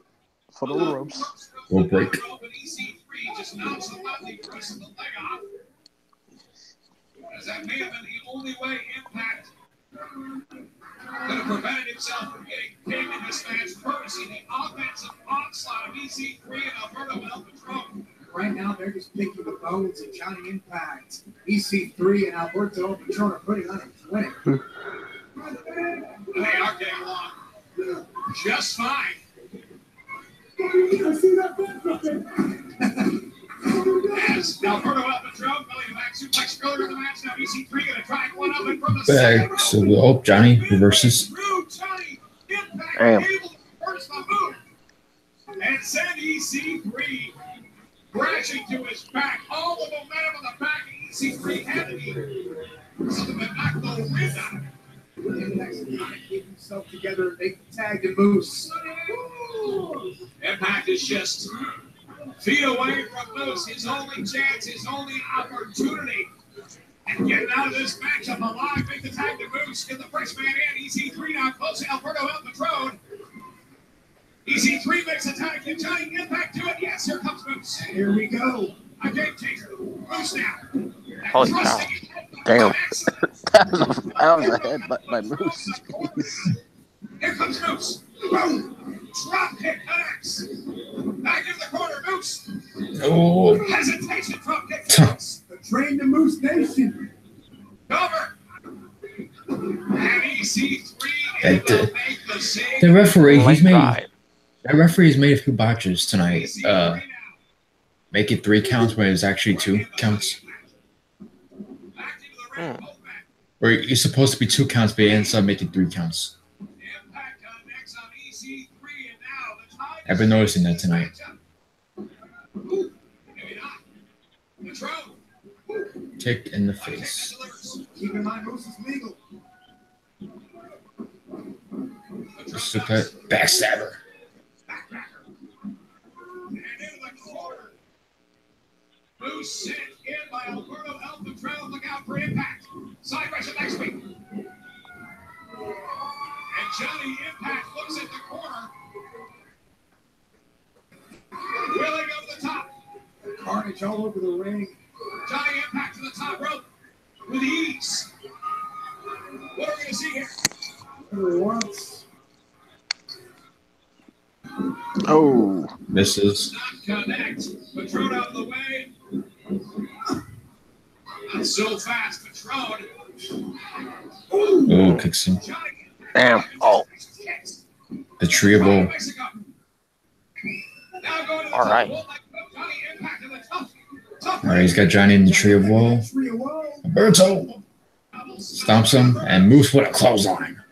For the ropes. We'll break. Just knocks the rest of the leg off. As that may have been the only way Impact could have prevented himself from getting pinned in this match, courtesy the offensive onslaught of EC3 and Alberto El Patron. Right now, they're just picking the bones of Johnny Impact. EC3 and Alberto El Patron are putting on a clinic. They are getting along just fine. As Alberto El Patron belly to back suplex earlier in the match, now EC3 going to try and one up and from the Back. So Johnny reverses. Damn. And send EC3 crashing to his back. All the momentum on the back of EC3 had to be something that knocked the wind out of him. Impact's trying to keep himself together. They tagged the Moose. Impact is just feet away from Moose. His only chance, his only opportunity. And getting out of this matchup alive, make the tag to Moose. Get the first man in. EC3 now close to Alberto El Patron. EC3 makes a tag. Can Johnny Impact do it? Yes, here comes Moose. Here we go. A game changer. Moose now. Holy cow. Damn. that was a headbutt by Moose. Jeez. Here comes Moose. Boom. Drop kick connects. Back in the corner, Moose. Oh. Hesitation, drop kick connects. The train to Moose Nation. Cover. And EC3 able to make the save. The referee, that referee's made a few botches tonight. Make it 3 counts when it's actually 2 counts. Or it's supposed to be 2 counts, but it ends up making 3 counts. I've been noticing that tonight. Kick in the face. Keep in mind, Moose is legal. Just look at backstabber. Moose sent in by Alberto El Patron. Look out for Impact. Side pressure next week. And Johnny Impact looks at the corner. Willing over the top. Carnage all over the ring. Johnny Impact to the top rope with ease. What are we going to see here? Once. Oh, misses. Not connect. Patron out of the way. Not so fast, Patron. Oh, kicks him. Damn. Oh. The treeable. All right. All right, he's got Johnny in the treeable. Alberto stomps him and moves with a clothesline.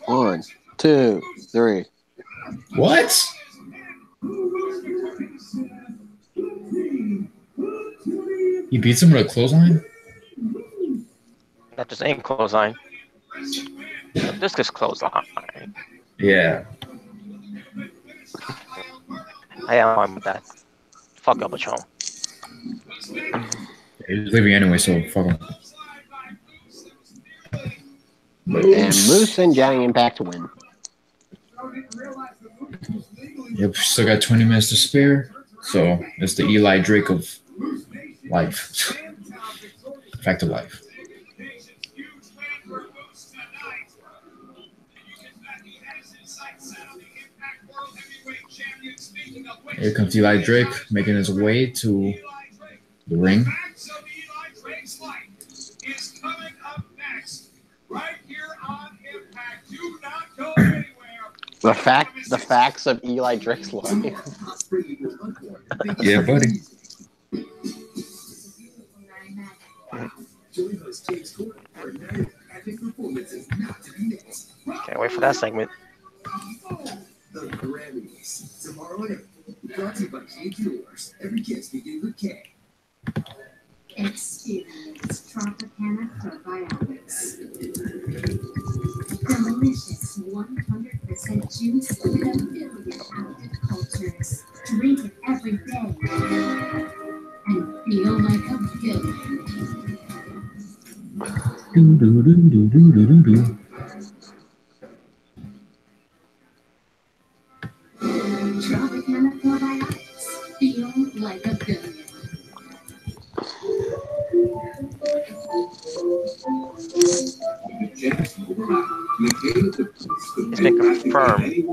1, 2, 3. What? He beats him with a clothesline? Not just any clothesline. This is clothesline. Yeah. I am fine with that. Fuck El Patron. He's leaving anyway, so fuck him. And Moose and Johnny Impact to win. Yep, still got 20 minutes to spare. So it's the Eli Drake of life. Fact of life. Here comes Eli Drake making his way to the ring. Facts of Eli Drake's life is coming up next, right here on Impact. Do not go anywhere. The facts of Eli Drake's life. Yeah, buddy. Can't wait for that segment. The Grammys tomorrow night. Brought to you by K Jewelers. Every kiss begins with K. Experience Tropicana probiotics. Delicious 100% juice with a billion active cultures. Drink it every day and feel like a billion. Tropicana probiotics. Feel like a billion. It's been confirmed.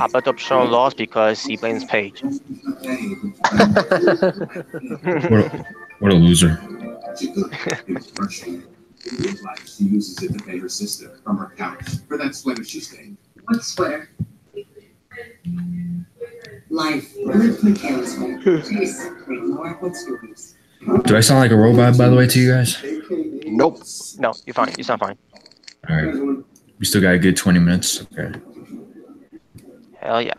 Alberto Sean lost because he blames Paige. What a loser. She uses it to pay her sister from her couch for that sweater she stayed. What sweater? Life. Live Michaela's way. Jeez, make more good stories. Do I sound like a robot, by the way, to you guys? Nope. No, you're fine. You sound fine. All right. We still got a good 20 minutes. Okay. Hell yeah.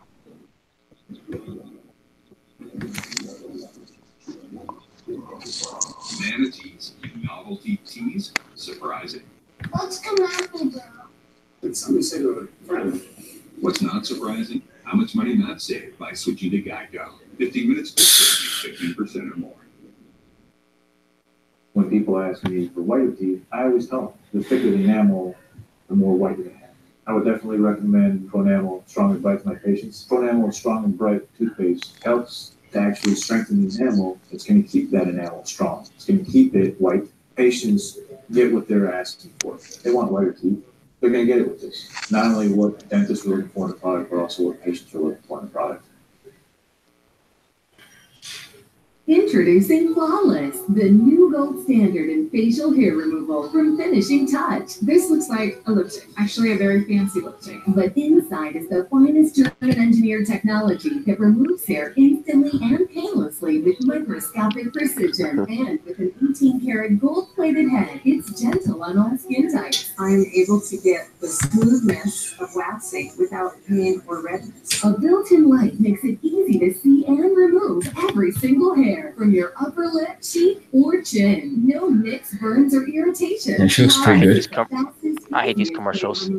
Manatees, novelty teas, surprising. What's coming bro? It's something to say to a friend. What's not surprising? How much money not saved by switching to Geico. 15 minutes to save 15% or more. When people ask me for whiter teeth, I always tell them the thicker the enamel, the more white they have. I would definitely recommend Pronamel Strong and Bright to my patients. Pronamel Strong and Bright toothpaste helps to actually strengthen the enamel. It's going to keep that enamel strong. It's going to keep it white. Patients get what they're asking for. They want whiter teeth. They're going to get it with this. Not only what dentists are looking for in the product, but also what patients are looking for in the product. Introducing Flawless, the new gold standard in facial hair removal from Finishing Touch. This looks like a lipstick, actually a very fancy lipstick. But inside is the finest German engineered technology that removes hair instantly and painlessly with microscopic precision. And with an 18-karat gold-plated head, it's gentle on all skin types. I'm able to get the smoothness of waxing without pain or redness. A built-in light makes it easy to see and remove every single hair from your upper lip, cheek, or chin. No nicks, burns, or irritation. Yeah, she looks pretty good. I hate these commercials.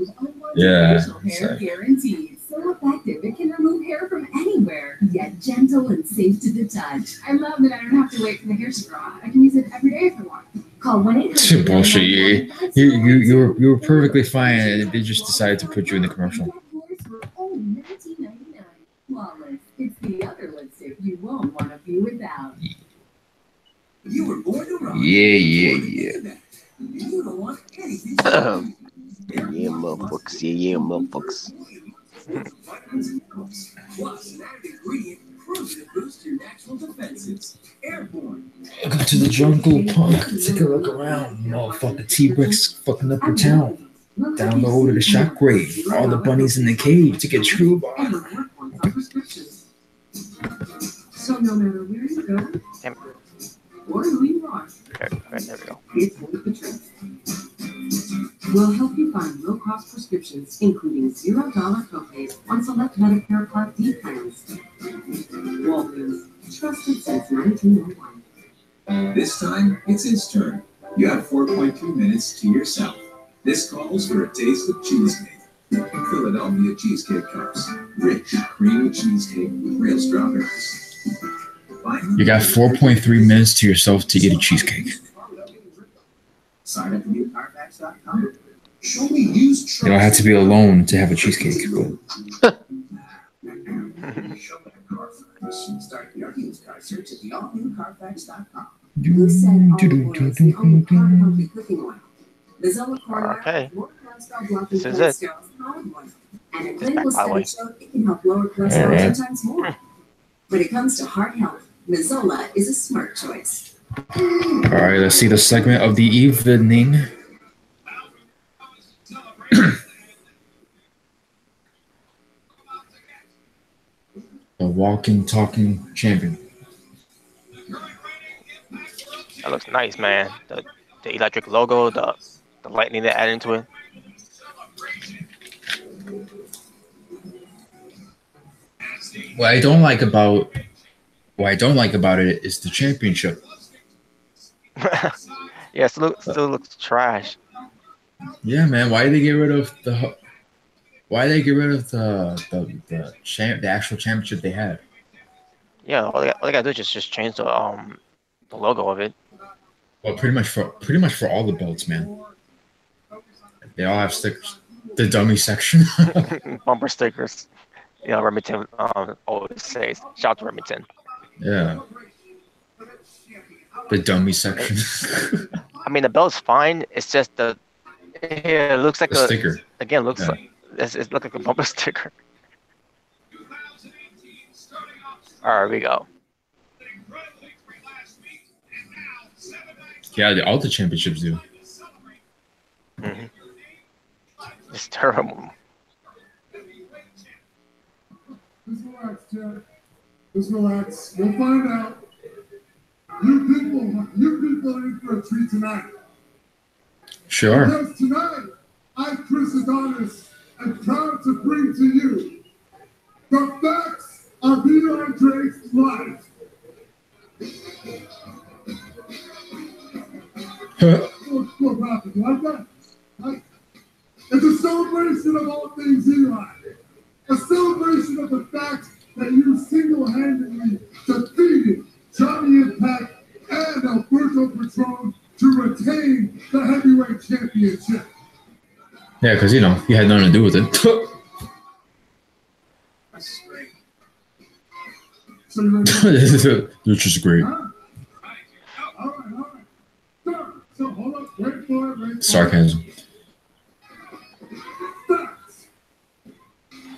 Yeah. Hair guaranteed. So effective, it can remove hair from anywhere, yet gentle and safe to the touch. I love that I don't have to wait for the hair to grow out. I can use it every day if I want. Call 1-800. Bullshit. You were perfectly fine, and they just decided to put you in the commercial. Flawless. It's the other lipstick you won't want to be without. You were born to rock. Yeah. You don't want anything to Yeah, motherfuckers. Yeah, motherfuckers. Plus, an added ingredient proven to boost your natural defenses. Airborne. Welcome to the jungle, punk. Take a look around, motherfucker. T-Rex fucking up the town. Down the road to the shockwave. All the bunnies in the cave to get true. So no matter where you go, or who you are, There we go. it's worth the trip. We'll help you find low-cost prescriptions, including $0 copays on select Medicare Part D plans. Walgreens, trusted since 1901. This time, it's his turn. You have 4.2 minutes to yourself. This calls for a taste of cheesecake. Philadelphia Cheesecake Cups. Rich, creamy cheesecake with real strawberries. You got 4.3 minutes to yourself to get a cheesecake. Sign up at iMPACT.com. Show me used You don't have to be alone to have a cheesecake. But Start your used car search at the allnewcarfax.com. Who said olive oil is the only carb-healthy cooking oil? The Zilla Okay. more cholesterol blocking This is it. cholesterol than olive oil. And a clinical By the way. study showed it can help lower cholesterol Alright. 10 times more. When it comes to heart health, Mazola is a smart choice. All right, let's see the segment of the evening. The walking, talking champion. That looks nice, man. The electric logo, the lightning they added into it. What I don't like about it is the championship. Yeah, still looks trash. Yeah, man. Why did they get rid of the actual championship they had? Yeah, all they gotta do is just change the logo of it. Well, pretty much for all the belts, man. They all have stickers. The dummy section. Bumper stickers. You know, Remington always says, shout to Remington. Yeah. The dummy section. I mean, the belt's fine. It's just it looks like a sticker. Again, looks like it looks like a bumper sticker. All right, we go. Yeah, all the championships do. Mm-hmm. It's terrible. Just relax, Chad. Just relax. We'll find out. You people are in for a treat tonight. Sure. Because tonight, I, Chris Adonis, am proud to bring to you the facts of Beyond Drake's life. Look, Robin, you like that? It's a celebration of all things Eli. A celebration of the fact that you single-handedly defeated Johnny Impact and Alberto Patron to retain the heavyweight championship. Yeah, because, you know, he had nothing to do with it. That's great. So you ready? Which is great. Huh? All right. So hold up. Wait for it. Sarcasm. Facts.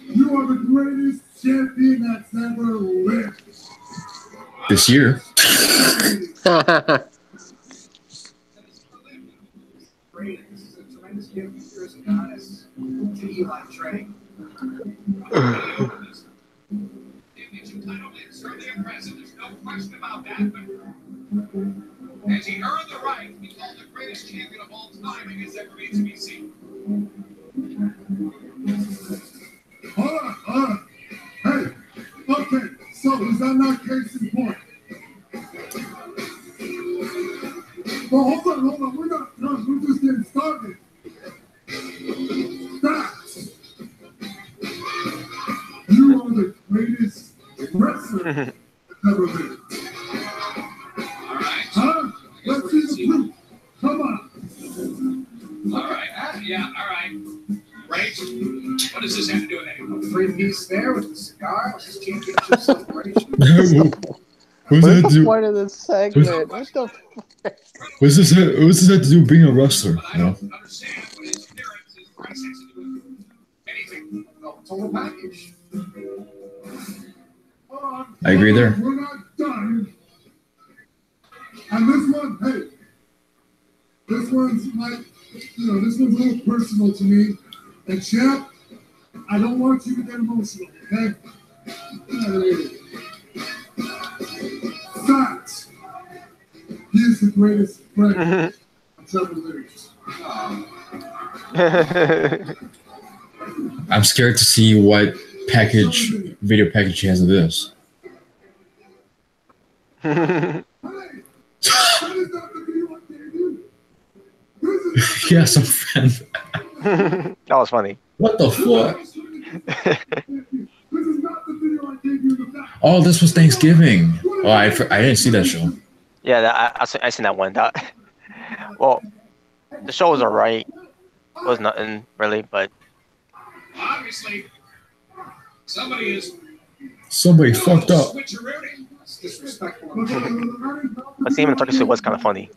You are the greatest champion that's ever lived. This year. Great. This is a tremendous gift from Chris Adonis to Eli Drake. Certainly impressive. There's no question about that. But as he earned the right to be called the greatest champion of all time, I guess that remains to be seen. Hold on. Hey, okay. So is that not case in point? Well, hold on. We're not done. We're just getting started. Facts. You are the greatest wrestler ever lived. All right. Huh? Let's see the proof. Come on. All right. Yeah, all right. Right? What does this have to do with anything? Free piece there with the cigar. This is championship celebration. What's the point of this segment? What the fuck? What's this have to do with being a wrestler? I don't understand what his appearances has to do with anything. Total package. I agree there. We're not done. And this one, hey, this one's a little personal to me. And champ, I don't want you to get emotional, okay? Fact. He is the greatest friend I've ever lived. I'm scared to see what video package he has of this. Yeah, some friend. That was funny. What the fuck? Oh, this was Thanksgiving. Oh, I didn't see that show. Yeah, I seen that one. Well, the show was alright. It was nothing really, but obviously somebody fucked up. It's disrespectful. but seeing him in the turkey suit was kind of funny.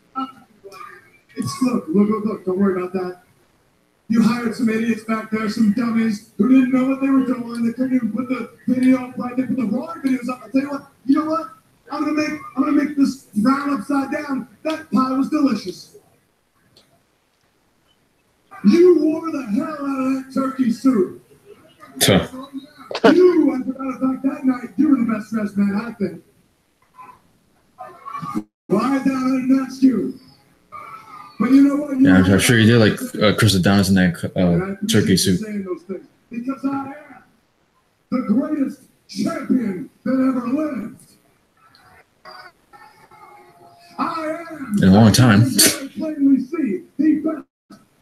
Look, don't worry about that. You hired some idiots back there, some dummies who didn't know what they were doing. They couldn't even put the video up right. They put the wrong videos up. I'll tell you what. You know what? I'm gonna make this round upside down. That pie was delicious. You wore the hell out of that turkey suit. You, as a matter of fact, that night you were the best dressed man, I think. Why down and ask you? But you know what? Yeah, I'm sure you did like Chris Adonis in that turkey suit. Because I am the greatest champion that ever lived. I am in a long time. Plainly see the best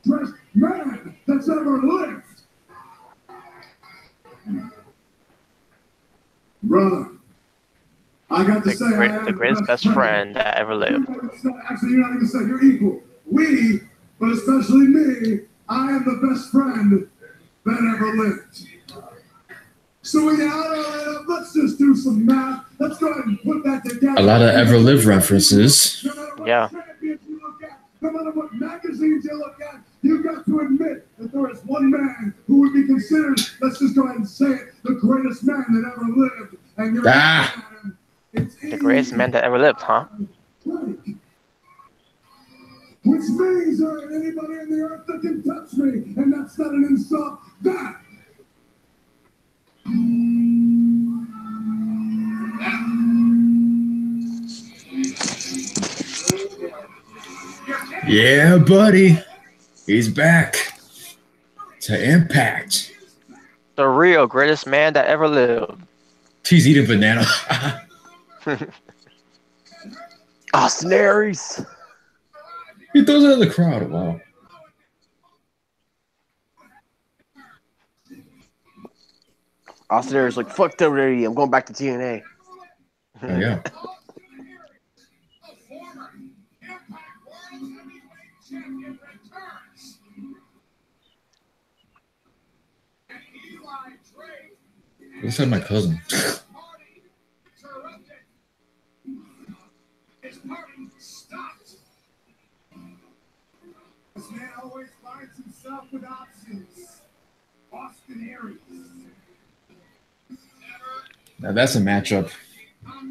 dressed man that's ever lived. Brother, I got to say I am the greatest best friend that ever lived. Actually, you're not even saying you're equal. We, but especially me, I am the best friend that ever lived. So let's just do some math. Let's go ahead and put that together. A lot of Ever Live references. Yeah. No matter what magazines you look at, you got to admit that there is one man who would be considered, let's just go ahead and say it, the greatest man that ever lived. And you're the greatest man that ever lived, huh? Which means there ain't anybody on the earth that can touch me, and that's not an insult. That. Yeah, buddy. He's back to Impact. The real greatest man that ever lived. He's eating banana. Austin Aries. He throws it at the crowd. Wow. Austin Aries like, fuck WWE. I'm going back to TNA. Oh, yeah. Looks like my cousin. This man always finds himself with options. Austin Aries. Now that's a matchup.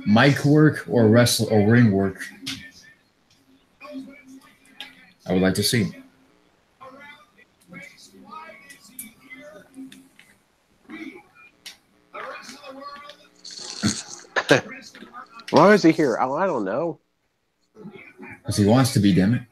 Mic work or wrestle or ring work. I would like to see. Why is he here? Oh, I don't know. Because he wants to be, damn it.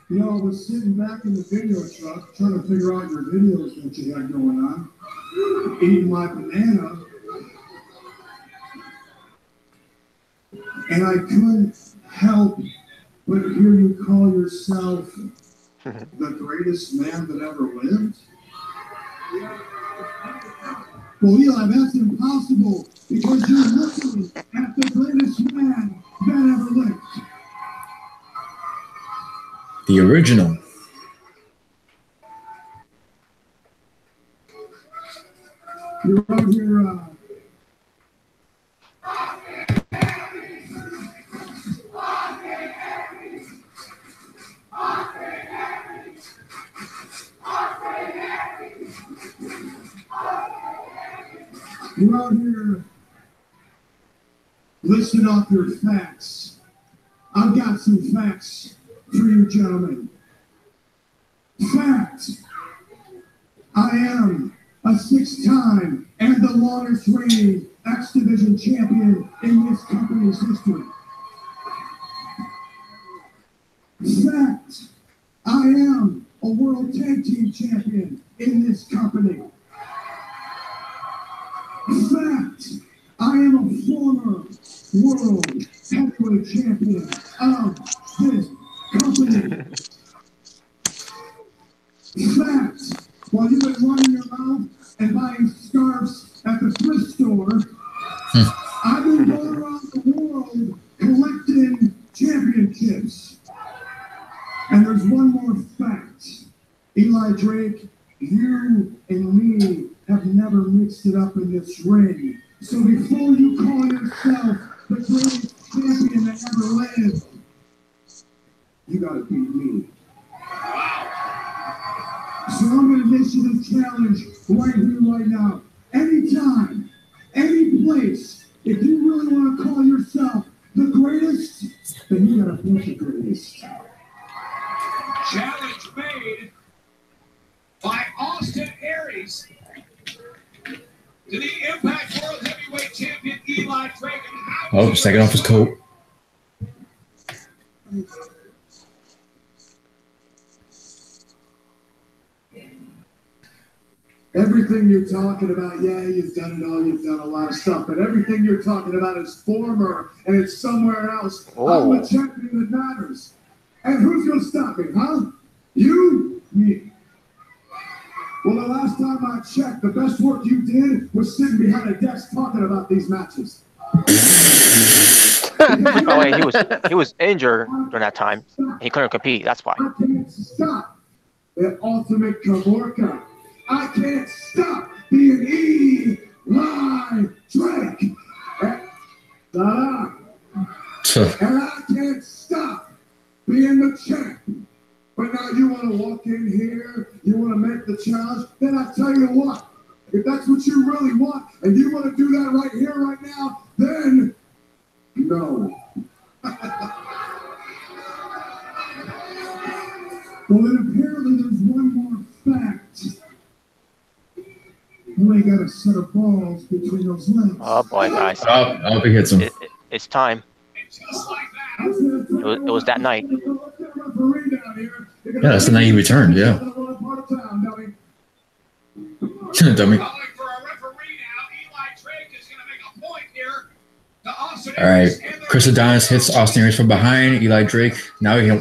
You know, I was sitting back in the video truck trying to figure out your videos that you had going on, eating my banana, and I couldn't help but hear you call yourself the greatest man that ever lived. Well, Eli, that's impossible because you're looking at the greatest man that ever lived. The original. You're out here, you're out here listing off your facts. I've got some facts for you gentlemen. Fact. I am a 6-time and the longest reigning X Division champion in this company's history. Fact. I am a world tag team champion in this company. Fact. I am a former world heavyweight champion of this company. Fact. While you've been running your mouth and buying scarves at the thrift store, I've been going around the world collecting championships. And there's one more fact. Eli Drake, You and me have never mixed it up in this ring. So before you call yourself the greatest champion that ever lived, you gotta beat me. So I'm gonna issue this challenge right here, right now. Anytime, any place. If you really want to call yourself the greatest, then you gotta beat the greatest. Challenge made by Austin Aries to the Impact World Heavyweight Champion Eli Drake. Oh, just taking off his coat. Everything you're talking about, yeah, you've done it all, you've done a lot of stuff, but everything you're talking about is former and it's somewhere else. I'm the champion that matters. And who's gonna stop me, huh? You? Me. Well, the last time I checked, the best work you did was sitting behind a desk talking about these matches. Oh wait, he was injured during that time. He couldn't compete. That's why. I can't stop the ultimate Kavorka. I can't stop being Eli Drake. And I can't stop being the champ. But now you want to walk in here, you want to make the challenge, then I tell you what, if that's what you really want, and you want to do that right here, right now, then no. Well, then apparently there's one more fact. You ain't got a set of balls between those legs. Oh boy, guys. I hope he hits him. It's time. It was that night. Yeah, that's the night he returned, yeah. Dummy. Alright. Chris Adonis hits Austin Aries from behind. Eli Drake. Now he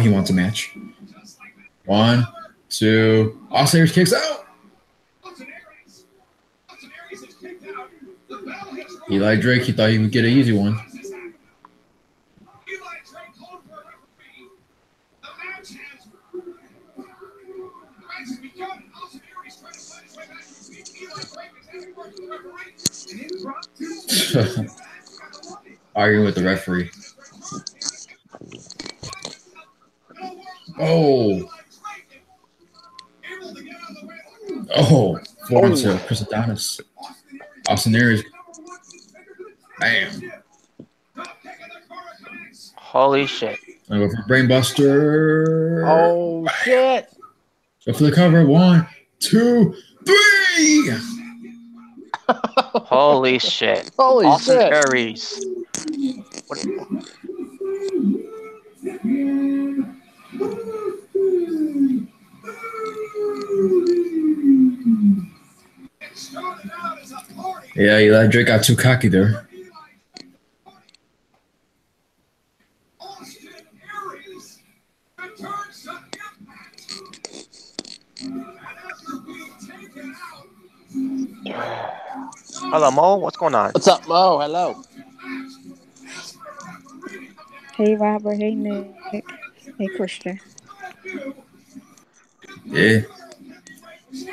wants a match. 1, 2. Austin Aries kicks out. Eli Drake, he thought he would get an easy one. Arguing with the referee. Oh. Oh. 4 to Chris Adonis. Austin Aries. Bam. Holy shit. I go for Brainbuster. Oh, shit. Go for the cover. 1, 2, 3. Holy shit. Holy Austin shit. Aries. Yeah, Eli Drake got too cocky there. Hello, Mo. What's going on? What's up, Mo? Hello. Hey, Robert. Hey, Nick. Hey, Christian. Yeah.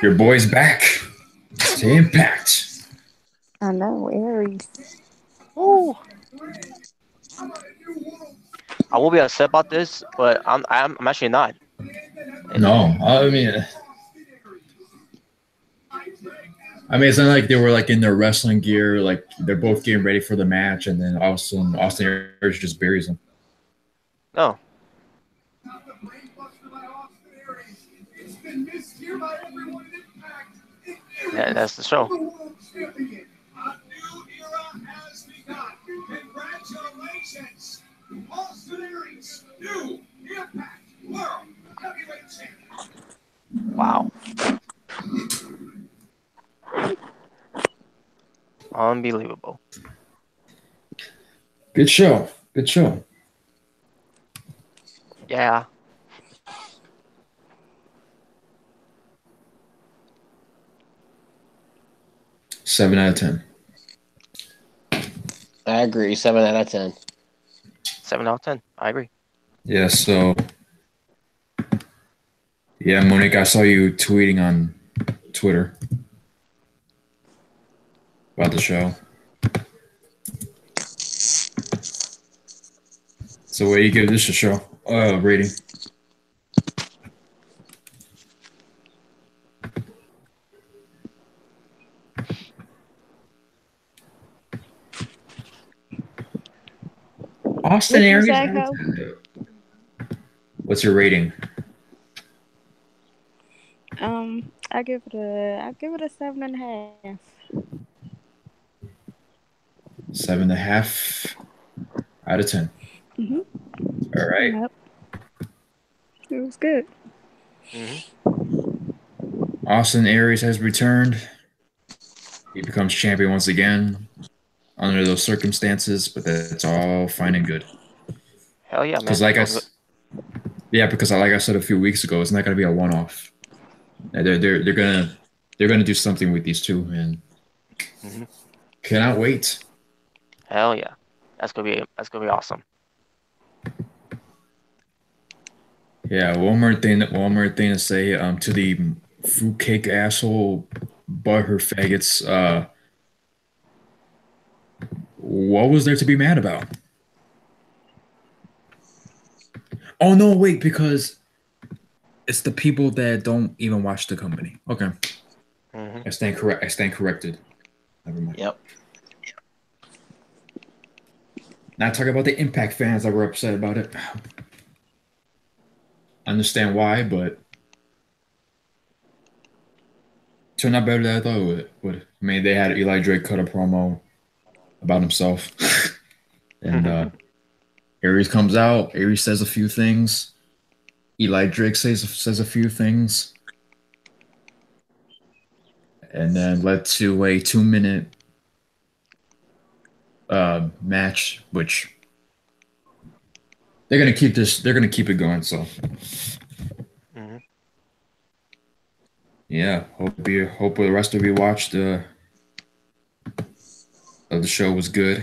Your boy's back. To Impact. I know, Aries. Ooh. I will be upset about this, but I'm actually not. No, I mean, it's not like they were like in their wrestling gear, like they're both getting ready for the match, and then Austin Aries just buries them. No. Yeah, that's the show. Congratulations, Austin Aries, new Impact World Heavyweight Champion. Wow. Unbelievable. Good show. Good show. Yeah. Seven out of 10. I agree. 7 out of 10. 7 out of 10. I agree. Yeah, so Yeah, Monique, I saw you tweeting on Twitter about the show. So what do you give this a show? Rating? Austin What you Aries. say, Cole? What's your rating? I give it a 7.5. 7.5 out of 10. Mhm. All right. Yep. It was good. Austin Aries has returned. He becomes champion once again under those circumstances, but that's all fine and good. Hell yeah, man. Because like I said a few weeks ago, it's not going to be a one-off. They're gonna do something with these two, and cannot wait. Hell yeah, that's gonna be awesome. Yeah, one more thing to say to the fruitcake asshole butthurt faggots. What was there to be mad about? Oh no, wait, because it's the people that don't even watch the company. Okay. I stand corrected. Never mind. Yep. Not talking about the Impact fans that were upset about it. Understand why, but turned out better than I thought it would. I mean, they had Eli Drake cut a promo about himself, and Aries comes out. Aries says a few things. Eli Drake says a few things, and then led to a 2-minute match, which they're gonna keep this. They're gonna keep it going. So, yeah. Hope the rest of you watched the show was good.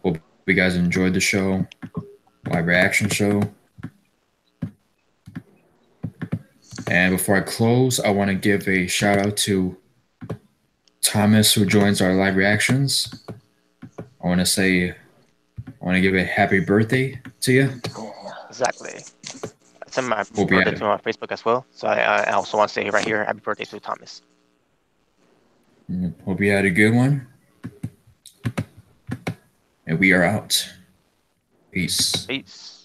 Hope you guys enjoyed the show, live reaction show. And before I close, I want to give a shout out to Thomas, who joins our live reactions. I want to give a happy birthday to you. Exactly. I sent my birthday to my Facebook as well. So I also want to say right here, happy birthday to Thomas. Hope you had a good one. And we are out. Peace. Peace.